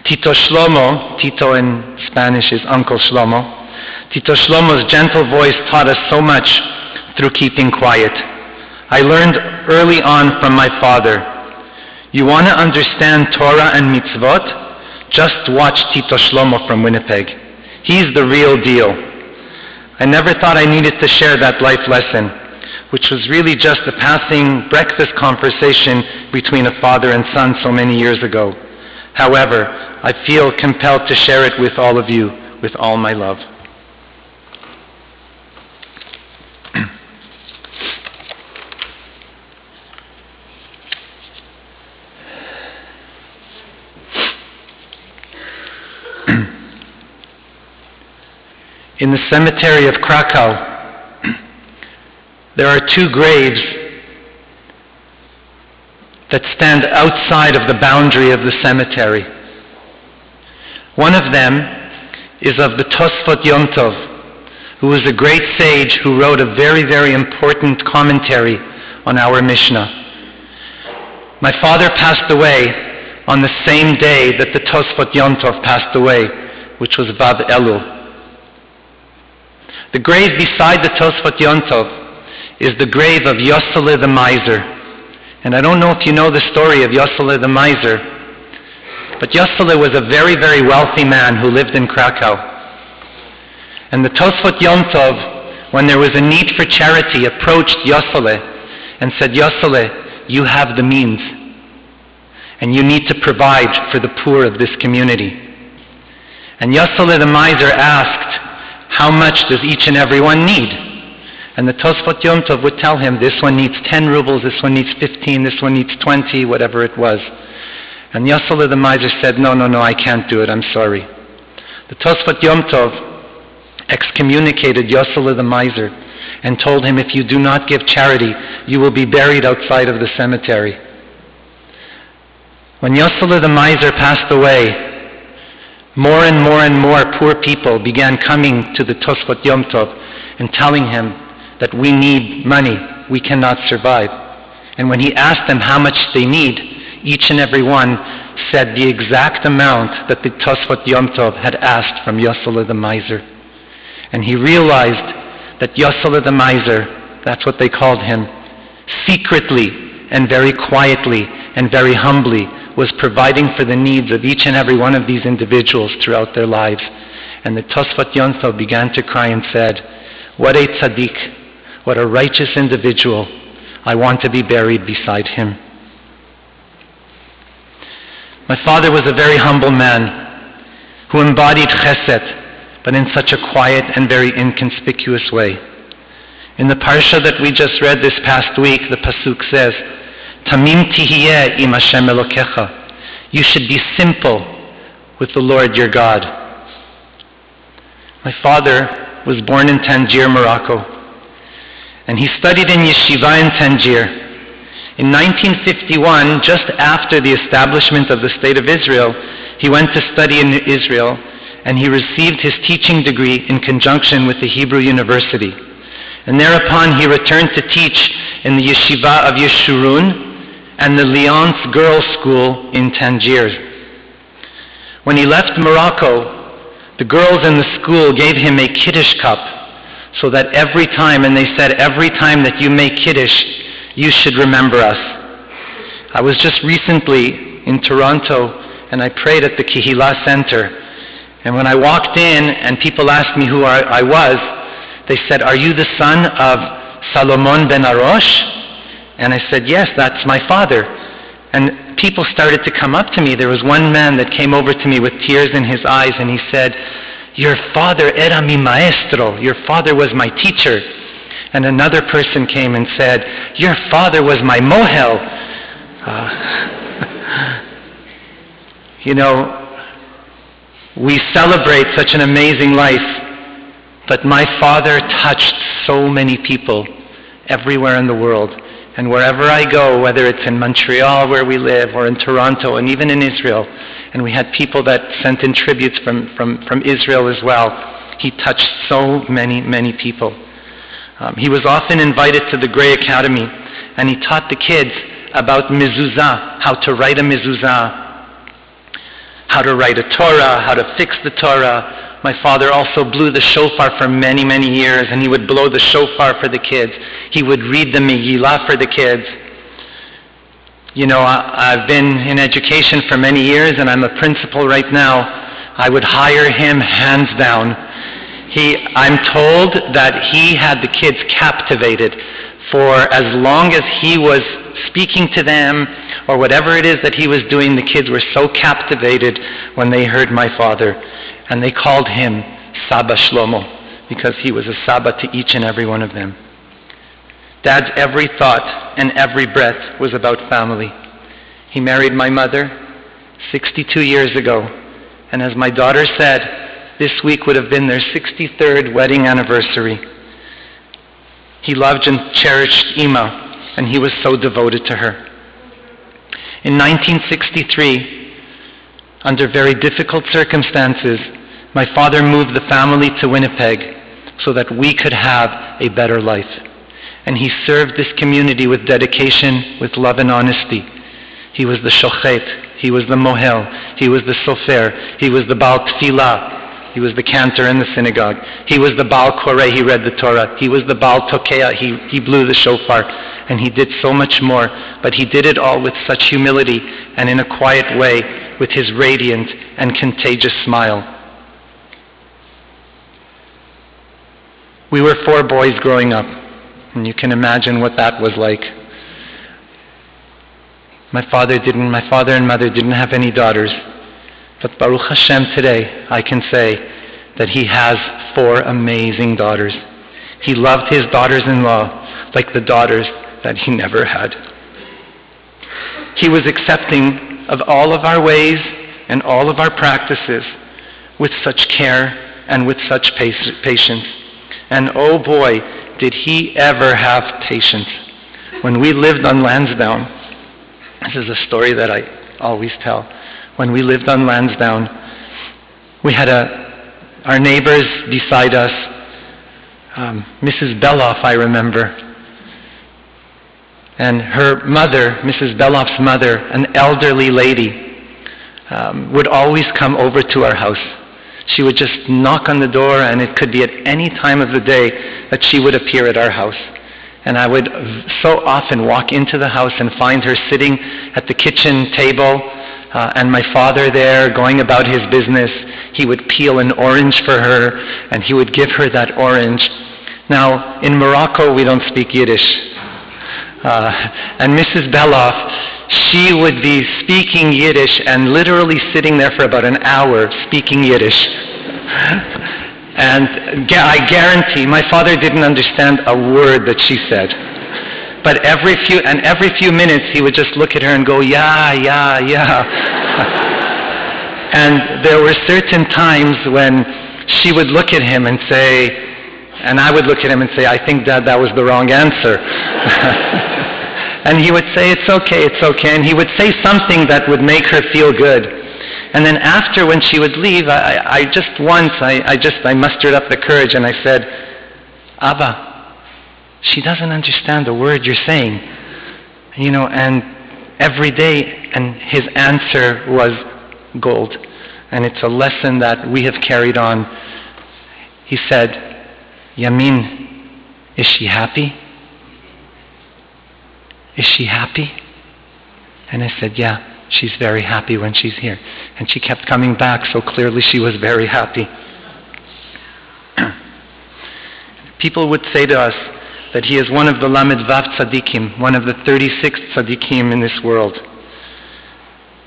Tito Shlomo, Tito in Spanish is Uncle Shlomo, Tito Shlomo's gentle voice taught us so much through keeping quiet. I learned early on from my father, you want to understand Torah and mitzvot? Just watch Tito Shlomo from Winnipeg. He's the real deal. I never thought I needed to share that life lesson, which was really just a passing breakfast conversation between a father and son so many years ago. However, I feel compelled to share it with all of you, with all my love. In the cemetery of Krakow, there are two graves that stand outside of the boundary of the cemetery. One of them is of the Tosfot Yom Tov, who was a great sage who wrote a very, very important commentary on our Mishnah. My father passed away on the same day that the Tosfot Yom Tov passed away, which was Vav Elul. The grave beside the Tosfot Yom Tov is the grave of Yosele the miser. And I don't know if you know the story of Yosele the miser, but Yosele was a very, very wealthy man who lived in Krakow. And the Tosfot Yom Tov, when there was a need for charity, approached Yosele and said, Yosele, you have the means, and you need to provide for the poor of this community. And Yosele the miser asked, how much does each and every one need? And the Tosfot Yom Tov would tell him, this one needs 10 rubles, this one needs 15, this one needs 20, whatever it was. And Yosele the miser said, no, I can't do it, I'm sorry. The Tosfot Yom Tov excommunicated Yosele the miser and told him, if you do not give charity, you will be buried outside of the cemetery. When Yosele the miser passed away, more and more poor people began coming to the Tosfot Yom Tov and telling him that we need money, we cannot survive. And when he asked them how much they need, each and every one said the exact amount that the Tosfot Yom Tov had asked from Yosele the miser. And he realized that Yosele the miser, that's what they called him, secretly and very quietly and very humbly was providing for the needs of each and every one of these individuals throughout their lives. And the Tosfot Yom Tov began to cry and said, what a tzaddik, what a righteous individual. I want to be buried beside him. My father was a very humble man who embodied chesed, but in such a quiet and very inconspicuous way. In the parsha that we just read this past week, the pasuk says, Tamim tihiyeh im Hashem Elokecha. You should be simple with the Lord your God. My father was born in Tangier, Morocco, and he studied in yeshiva in Tangier. In 1951, just after the establishment of the State of Israel, he went to study in Israel, and he received his teaching degree in conjunction with the Hebrew University. And thereupon he returned to teach in the Yeshiva of Yeshurun and the Lyons Girls' School in Tangier. When he left Morocco, the girls in the school gave him a Kiddush cup, so that every time, and they said, every time that you make Kiddush, you should remember us. I was just recently in Toronto, and I prayed at the Kehillah Center. And when I walked in, and people asked me who I was, they said, "Are you the son of Salomon Benarroch?" And I said, "Yes, that's my father." And people started to come up to me. There was one man that came over to me with tears in his eyes, and he said, "Your father era mi maestro. Your father was my teacher." And another person came and said, "Your father was my mohel." You know, we celebrate such an amazing life, but my father touched so many people everywhere in the world. And wherever I go, whether it's in Montreal where we live, or in Toronto, and even in Israel, and we had people that sent in tributes from Israel as well, he touched so many people. He was often invited to the Gray Academy, and he taught the kids about mezuzah, how to write a mezuzah, how to write a Torah, how to fix the Torah. My father also blew the shofar for many years, and he would blow the shofar for the kids. He would read the Megillah for the kids. You know, I've been in education for many years, and I'm a principal right now. I would hire him hands down. I'm told that he had the kids captivated for as long as he was speaking to them, or whatever it is that he was doing. The kids were so captivated when they heard my father. And they called him Saba Shlomo, because he was a Saba to each and every one of them. Dad's every thought and every breath was about family. He married my mother 62 years ago, and as my daughter said, this week would have been their 63rd wedding anniversary. He loved and cherished Ima, and he was so devoted to her. In 1963, under very difficult circumstances, my father moved the family to Winnipeg so that we could have a better life. And he served this community with dedication, with love and honesty. He was the shochet, he was the mohel, he was the sofer, he was the Baal Tfilah, he was the cantor in the synagogue, he was the Baal Koreh, he read the Torah, he was the Baal Tokea, he blew the shofar, and he did so much more, but he did it all with such humility and in a quiet way, with his radiant and contagious smile. We were 4 boys growing up, and you can imagine what that was like. My father and mother didn't have any daughters, but Baruch Hashem today, I can say that he has 4 amazing daughters. He loved his daughters-in-law like the daughters that he never had. He was accepting of all of our ways and all of our practices with such care and with such patience. And oh boy, did he ever have patience. When we lived on Lansdowne, this is a story that I always tell. When we lived on Lansdowne, we had our neighbors beside us, Mrs. Beloff, I remember, and her mother, Mrs. Beloff's mother, an elderly lady, would always come over to our house. She would just knock on the door, and it could be at any time of the day that she would appear at our house. And I would so often walk into the house and find her sitting at the kitchen table, and my father there going about his business. He would peel an orange for her, and he would give her that orange. Now, in Morocco, we don't speak Yiddish. And Mrs. Beloff, she would be speaking Yiddish and literally sitting there for about an hour speaking Yiddish. And I guarantee my father didn't understand a word that she said. But every few minutes he would just look at her and go, yeah. And there were certain times when she would look at him and say, and I would look at him and say, I think, Dad, that was the wrong answer. And he would say, it's okay, and he would say something that would make her feel good. And then after, when she would leave, I mustered up the courage and I said, Abba, she doesn't understand a word you're saying. And every day, and his answer was gold. And it's a lesson that we have carried on. He said, Yamin, is she happy? Is she happy? And I said, yeah, she's very happy when she's here. And she kept coming back, so clearly she was very happy. People would say to us that he is one of the Lamed Vav Tzadikim, one of the 36 Tzadikim in this world.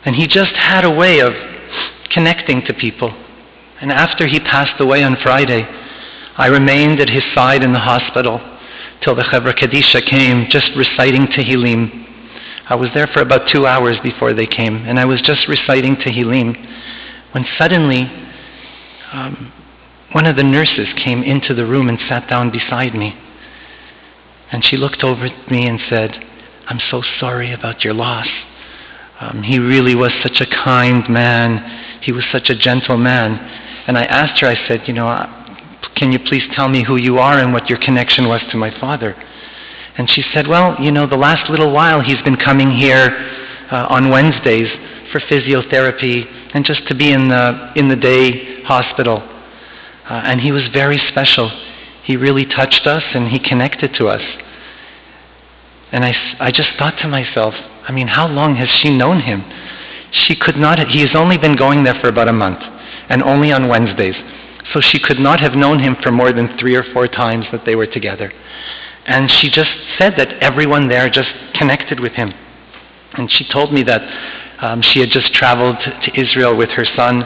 And he just had a way of connecting to people. And after he passed away on Friday, I remained at his side in the hospital till the Chevra Kadisha came, just reciting Tehillim. I was there for about 2 hours before they came, and I was just reciting Tehillim, when suddenly one of the nurses came into the room and sat down beside me. And she looked over at me and said, I'm so sorry about your loss. He really was such a kind man. He was such a gentle man. And I asked her, I said, can you please tell me who you are and what your connection was to my father? And she said, well, the last little while he's been coming here on Wednesdays for physiotherapy and just to be in the day hospital. And he was very special. He really touched us and he connected to us. And I just thought to myself, how long has she known him? She could not, he's only been going there for about a month, and only on Wednesdays. So she could not have known him for more than 3 or 4 times that they were together. And she just said that everyone there just connected with him. And she told me that she had just traveled to Israel with her son,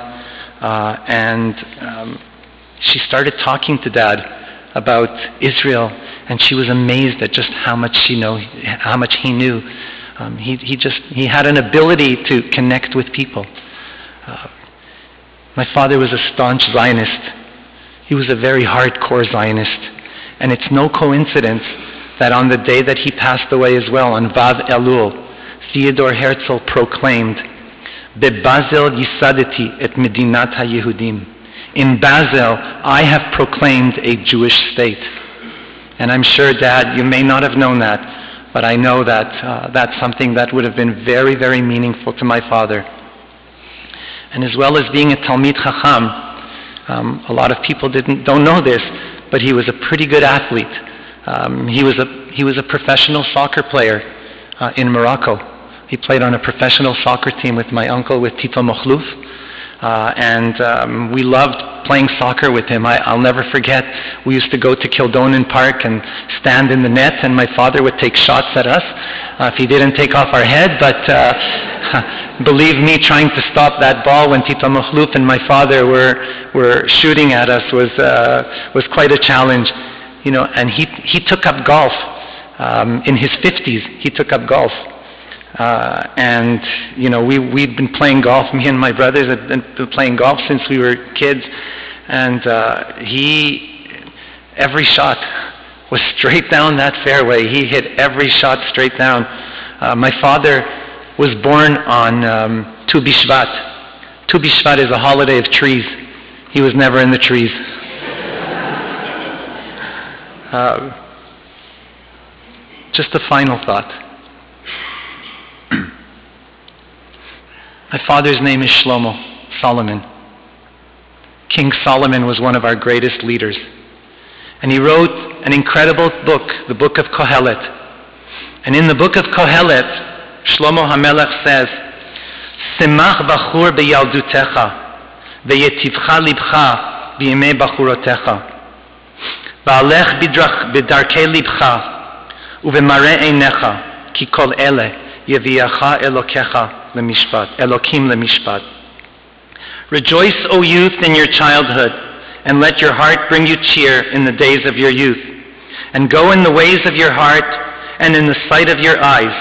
and she started talking to Dad about Israel, and she was amazed at just how much he knew. He had an ability to connect with people. My father was a staunch Zionist. He was a very hardcore Zionist. And it's no coincidence that on the day that he passed away as well, on Vav Elul, Theodor Herzl proclaimed, Bebazel yisadeti et medinat ha-Yehudim. In Basel, I have proclaimed a Jewish state. And I'm sure, Dad, you may not have known that, but I know that that's something that would have been very, very meaningful to my father. And as well as being a Talmid Chacham, a lot of people don't know this, but he was a pretty good athlete. He was a professional soccer player in Morocco. He played on a professional soccer team with my uncle, with Tito Mokhlouf. And we loved playing soccer with him. I'll never forget, we used to go to Kildonan Park and stand in the net, and my father would take shots at us if he didn't take off our head. But believe me, trying to stop that ball when Tito Mokhlouf and my father were shooting at us was quite a challenge. And he took up golf. In his 50s, he took up golf. We'd been playing golf. Me and my brothers had been playing golf since we were kids, and every shot was straight down that fairway. He hit every shot straight down. My father was born on Tu B'Shvat. Tu B'Shvat is a holiday of trees. He was never in the trees. Just a final thought. My father's name is Shlomo, Solomon. King Solomon was one of our greatest leaders. And he wrote an incredible book, the book of Kohelet. And in the book of Kohelet, Shlomo HaMelech says, Semach bachur beyaldutecha, veyetivcha libcha b'yemei bachurotecha, va'alech b'darkei libcha, uvemarei einecha, ki kol ele yeviacha elokecha Elokim lemishpat. Rejoice, O youth, in your childhood, and let your heart bring you cheer in the days of your youth. And go in the ways of your heart and in the sight of your eyes.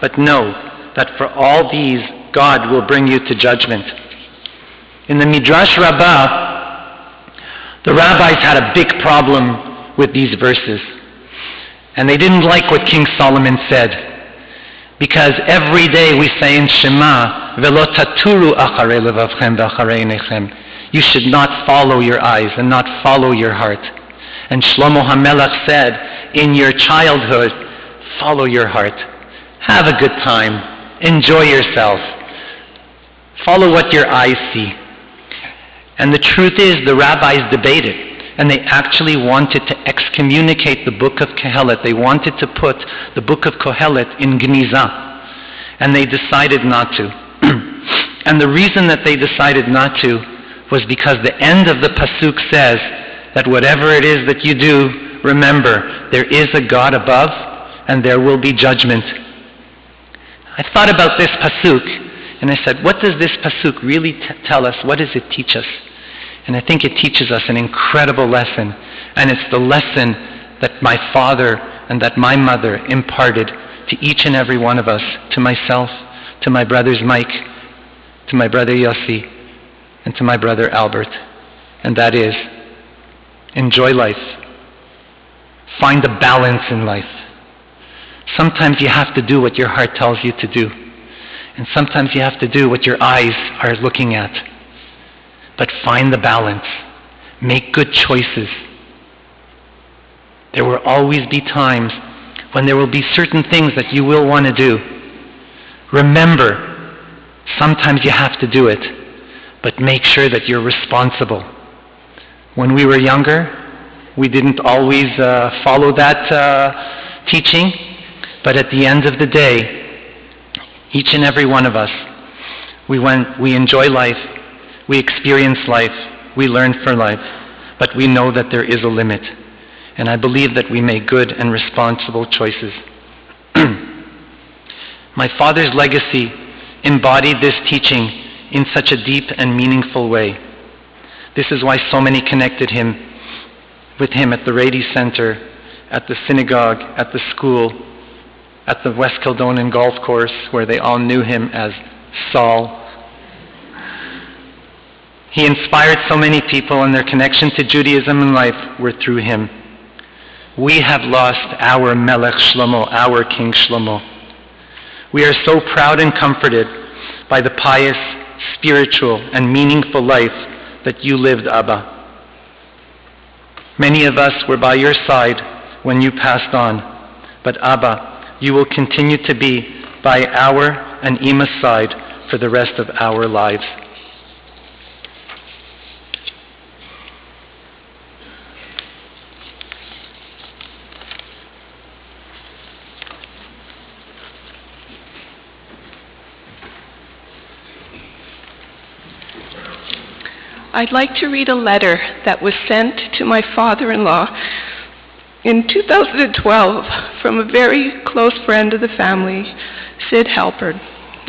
But know that for all these, God will bring you to judgment. In the Midrash Rabbah, the rabbis had a big problem with these verses. And they didn't like what King Solomon said. Because every day we say in Shema, "Velo taturu acharei levavchem v'acharei einechem." You should not follow your eyes and not follow your heart. And Shlomo HaMelech said, in your childhood, follow your heart. Have a good time. Enjoy yourself. Follow what your eyes see. And the truth is, the rabbis debated, and they actually wanted to excommunicate the book of Kohelet. They wanted to put the book of Kohelet in Gniza, and they decided not to. And the reason that they decided not to was because the end of the pasuk says that whatever it is that you do, remember, there is a God above, and there will be judgment. I thought about this pasuk, and I said, what does this pasuk really tell us? What does it teach us? And I think it teaches us an incredible lesson. And it's the lesson that my father and that my mother imparted to each and every one of us, to myself, to my brothers Mike, to my brother Yossi, and to my brother Albert. And that is, enjoy life. Find a balance in life. Sometimes you have to do what your heart tells you to do. And sometimes you have to do what your eyes are looking at. But find the balance. Make good choices. There will always be times when there will be certain things that you will want to do. Remember, sometimes you have to do it, but make sure that you're responsible. When we were younger, we didn't always follow that teaching, but at the end of the day, each and every one of us, we enjoy life, we experience life, we learn for life, but we know that there is a limit. And I believe that we make good and responsible choices. My father's legacy embodied this teaching in such a deep and meaningful way. This is why so many connected with him at the Rady Center, at the synagogue, at the school, at the West Kildonan Golf Course, where they all knew him as Saul. He inspired so many people, and their connection to Judaism and life were through him. We have lost our Melech Shlomo, our King Shlomo. We are so proud and comforted by the pious, spiritual, and meaningful life that you lived, Abba. Many of us were by your side when you passed on, but Abba, you will continue to be by our and Ima's side for the rest of our lives. I'd like to read a letter that was sent to my father-in-law in 2012 from a very close friend of the family, Sid Halpern.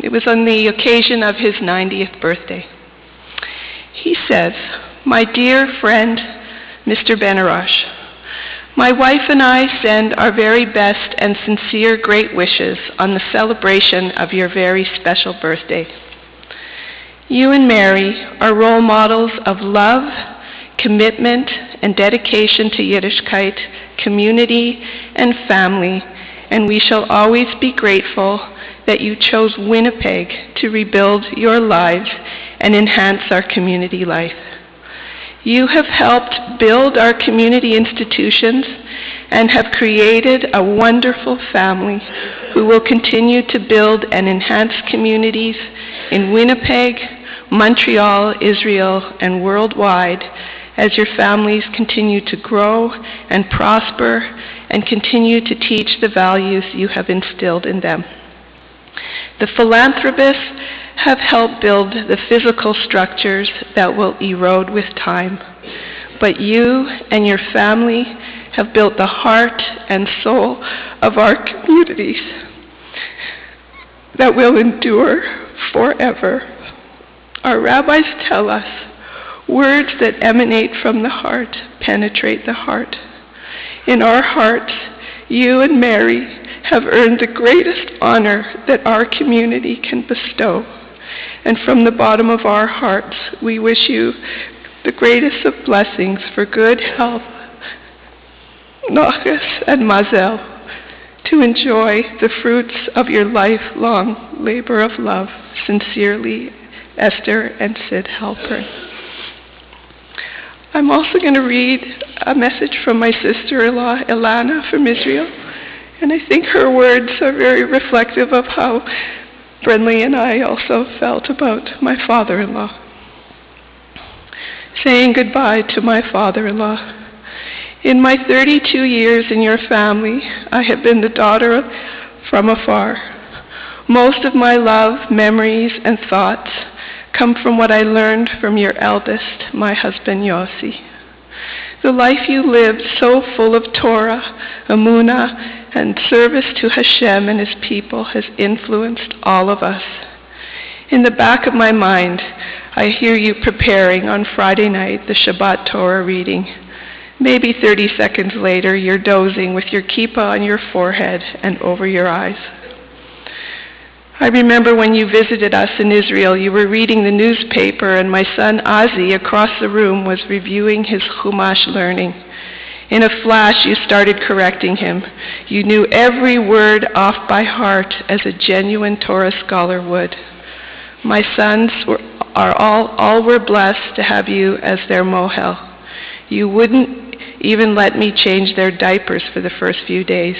It was on the occasion of his 90th birthday. He says, "My dear friend, Mr. Benarroch, my wife and I send our very best and sincere great wishes on the celebration of your very special birthday. You and Mary are role models of love, commitment, and dedication to Yiddishkeit, community, and family, and we shall always be grateful that you chose Winnipeg to rebuild your lives and enhance our community life. You have helped build our community institutions and have created a wonderful family who will continue to build and enhance communities in Winnipeg, Montreal, Israel, and worldwide as your families continue to grow and prosper and continue to teach the values you have instilled in them. The philanthropists have helped build the physical structures that will erode with time, but you and your family have built the heart and soul of our communities that will endure forever. Our rabbis tell us, words that emanate from the heart penetrate the heart. In our hearts, you and Mary have earned the greatest honor that our community can bestow. And from the bottom of our hearts, we wish you the greatest of blessings for good health, nachas, and mazel to enjoy the fruits of your lifelong labor of love. Sincerely, Esther and Sid Halpern. I'm also going to read a message from my sister-in-law, Ilana, from Israel, and I think her words are very reflective of how Brenly and I also felt about my father-in-law. Saying goodbye to my father-in-law. In my 32 years in your family, I have been the daughter from afar. Most of my love, memories, and thoughts come from what I learned from your eldest, my husband Yossi. The life you lived, so full of Torah, Emunah, and service to Hashem and His people, has influenced all of us. In the back of my mind, I hear you preparing on Friday night the Shabbat Torah reading. Maybe 30 seconds later, you're dozing with your kippah on your forehead and over your eyes. I remember when you visited us in Israel, you were reading the newspaper and my son Ozzy across the room was reviewing his Chumash learning. In a flash, you started correcting him. You knew every word off by heart as a genuine Torah scholar would. My sons all were blessed to have you as their mohel. You wouldn't even let me change their diapers for the first few days.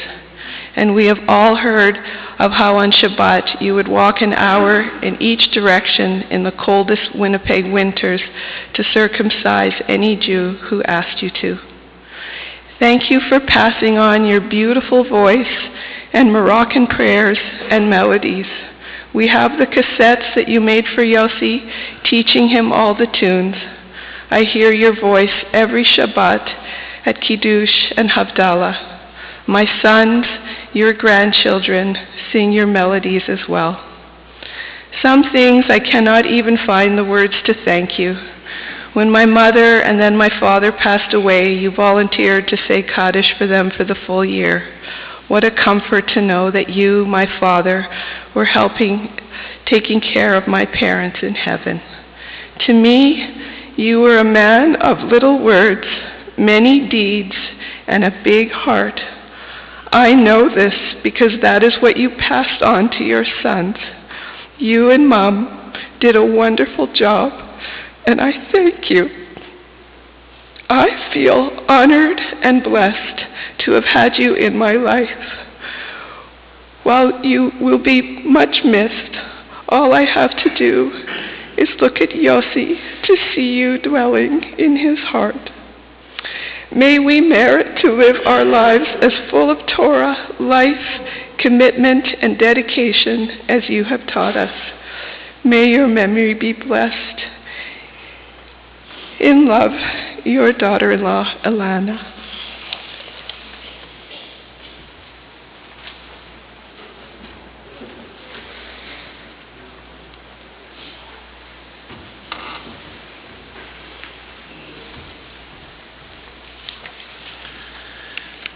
And we have all heard of how on Shabbat you would walk an hour in each direction in the coldest Winnipeg winters to circumcise any Jew who asked you to. Thank you for passing on your beautiful voice and Moroccan prayers and melodies. We have the cassettes that you made for Yossi, teaching him all the tunes. I hear your voice every Shabbat at Kiddush and Havdalah. My sons, your grandchildren, sing your melodies as well. Some things I cannot even find the words to thank you. When my mother and then my father passed away, you volunteered to say Kaddish for them for the full year. What a comfort to know that you, my father, were taking care of my parents in heaven. To me, you were a man of little words, many deeds, and a big heart. I know this because that is what you passed on to your sons. You and Mom did a wonderful job, and I thank you. I feel honored and blessed to have had you in my life. While you will be much missed, all I have to do is look at Yossi to see you dwelling in his heart. May we merit to live our lives as full of Torah, life, commitment, and dedication as you have taught us. May your memory be blessed. In love, your daughter-in-law, Ilana.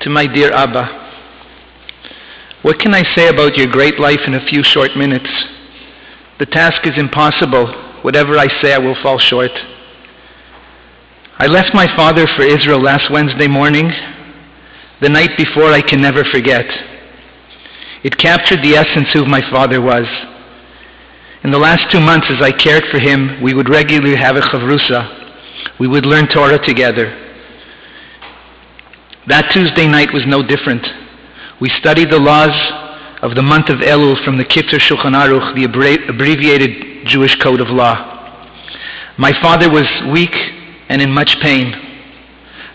To my dear Abba, what can I say about your great life in a few short minutes? The task is impossible. Whatever I say, I will fall short. I left my father for Israel last Wednesday morning, the night before I can never forget. It captured the essence of who my father was. In the last 2 months as I cared for him, we would regularly have a chavrusa. We would learn Torah together. That Tuesday night was no different. We studied the laws of the month of Elul from the Kippur Shulchan Aruch, the abbreviated Jewish code of law. My father was weak and in much pain,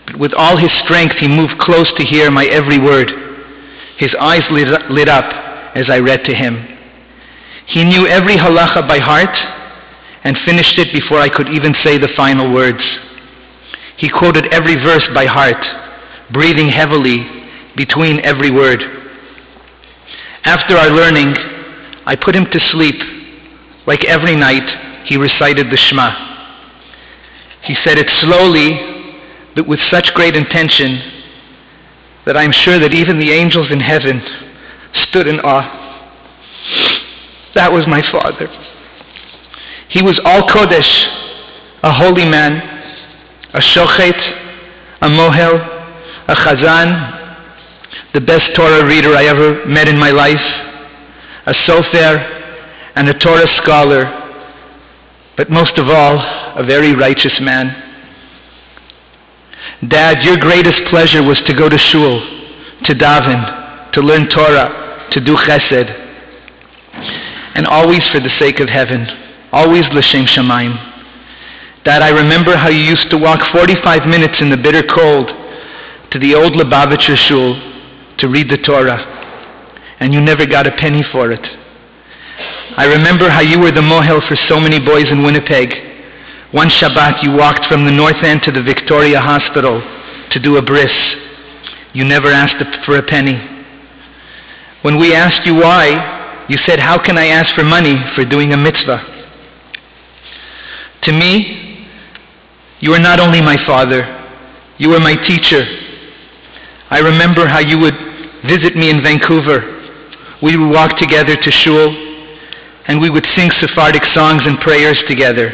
but with all his strength he moved close to hear my every word. His eyes lit up as I read to him. He knew every halacha by heart and finished it before I could even say the final words. He quoted every verse by heart, breathing heavily between every word. After our learning, I put him to sleep. Like every night, he recited the Shema. He said it slowly, but with such great intention that I'm sure that even the angels in heaven stood in awe. That was my father. He was all Kodesh, a holy man, a shochet, a mohel, a chazan, the best Torah reader I ever met in my life, a sofer and a Torah scholar, but most of all, a very righteous man. Dad, your greatest pleasure was to go to shul, to daven, to learn Torah, to do chesed, and always for the sake of heaven, always l'shem shamayim. Dad, I remember how you used to walk 45 minutes in the bitter cold to the old Lubavitcher shul to read the Torah, and you never got a penny for it. I remember how you were the mohel for so many boys in Winnipeg. One Shabbat you walked from the North End to the Victoria Hospital to do a bris. You never asked for a penny. When we asked you why, you said, how can I ask for money for doing a mitzvah? To me, you were not only my father, you were my teacher. I remember how you would visit me in Vancouver. We would walk together to shul, and we would sing Sephardic songs and prayers together.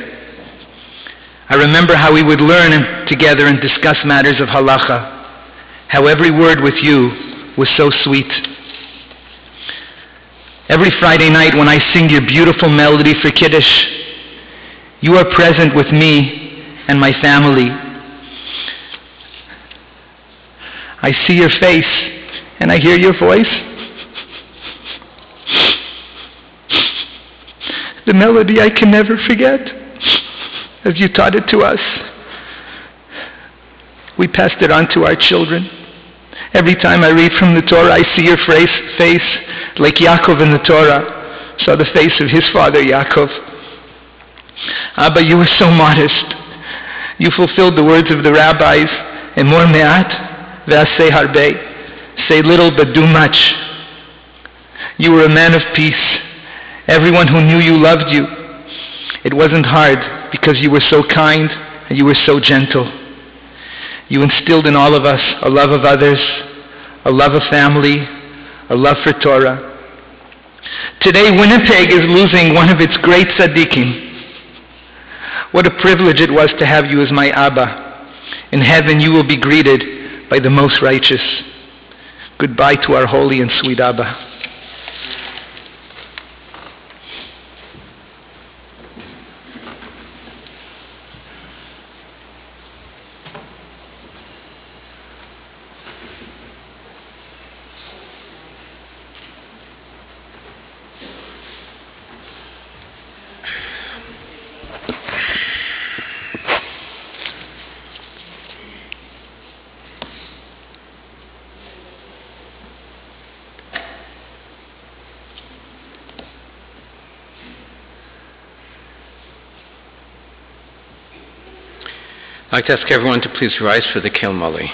I remember how we would learn together and discuss matters of halacha, how every word with you was so sweet. Every Friday night when I sing your beautiful melody for Kiddush, you are present with me and my family. I see your face and I hear your voice. The melody I can never forget, as you taught it to us. We passed it on to our children. Every time I read from the Torah, I see your face like Yaakov in the Torah saw the face of his father Yaakov. Abba, you were so modest. You fulfilled the words of the rabbis, Emor me'at ve'aseh harbeh. Say little but do much. You were a man of peace. Everyone who knew you loved you. It wasn't hard because you were so kind and you were so gentle. You instilled in all of us a love of others, a love of family, a love for Torah. Today, Winnipeg is losing one of its great tzaddikim. What a privilege it was to have you as my Abba. In heaven, you will be greeted by the most righteous. Goodbye to our holy and sweet Abba. I'd like to ask everyone to please rise for the Kel Mali.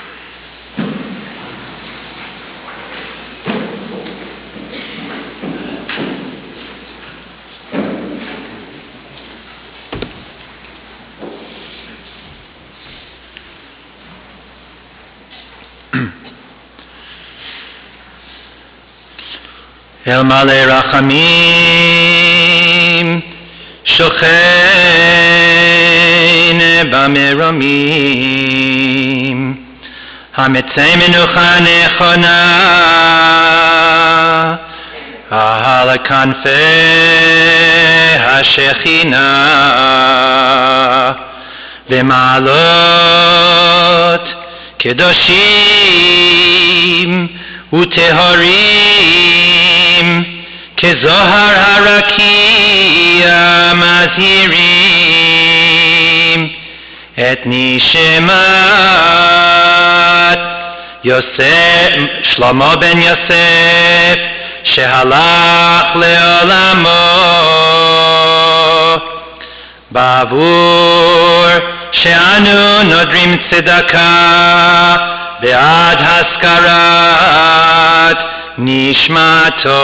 El Male Rachamim Shochein B'Meramim Hametzei Menucha Nechona Al Kanfei HaShechina V'Malot Kedoshim Utehorim Kezohar Harakia Mazirim Et Nishemat Yosef Shlomo ben Yosef Shehalach Leolamo Bavur She'anu Nodrim Tzedaka Be'ad Haskarat Nishmato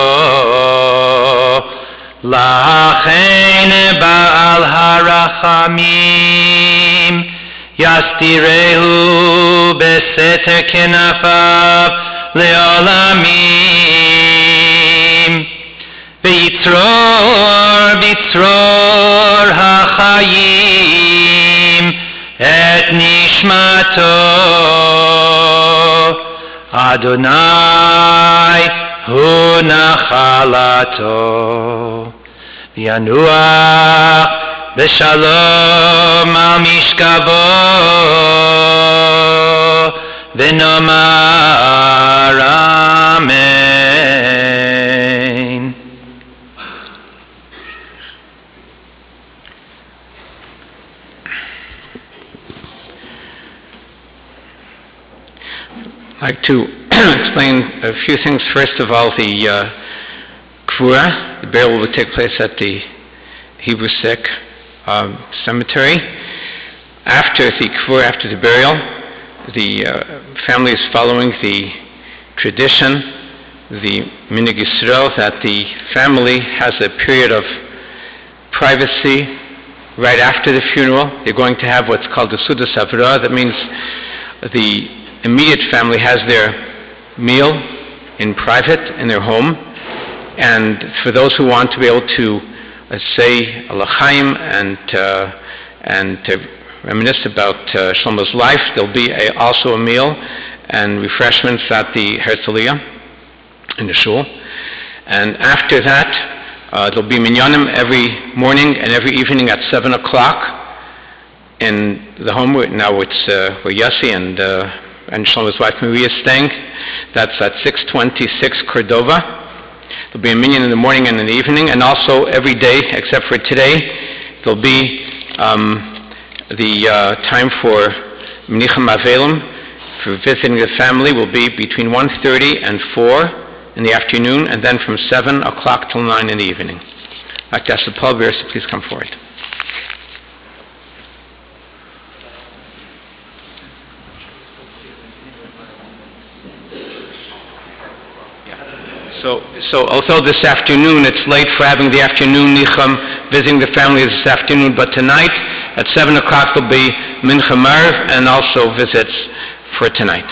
Lachein Ba'al Harachamim Yastirehu Beseter Kenafav Leolamim V'yitzror B'yitzror HaChayim Et Nishmato Adonai hu nachalato. V'yanuach b'shalom al mishkavo. V'nomar amen. I'd like to explain a few things. First of all, the Kvura, the burial will take place at the Hebrew Sick cemetery. After the Kvura, after the burial, the family is following the tradition, the Minig Yisrael, that the family has a period of privacy right after the funeral. They're going to have what's called the Sudas Avrah. That means the immediate family has their meal in private in their home, and for those who want to be able to say Alachaim and to reminisce about Shlomo's life, there'll be also a meal and refreshments at the Herzliya in the shul. And after that, there'll be minyanim every morning and every evening at 7 o'clock in the home. Now it's where Yossi and Shlomo's wife Maria is staying. That's at 626 Cordova. There'll be a minyan in the morning and in the evening, and also every day except for today, there'll be the time for Menicham Avelim for visiting the family will be between 1:30 and 4 in the afternoon, and then from 7 o'clock till 9 in the evening. I'd like to ask the pallbearers to please come forward. So although this afternoon it's late for having the afternoon nicham, visiting the family this afternoon, but tonight at 7 o'clock there'll be mincha marv and also visits for tonight.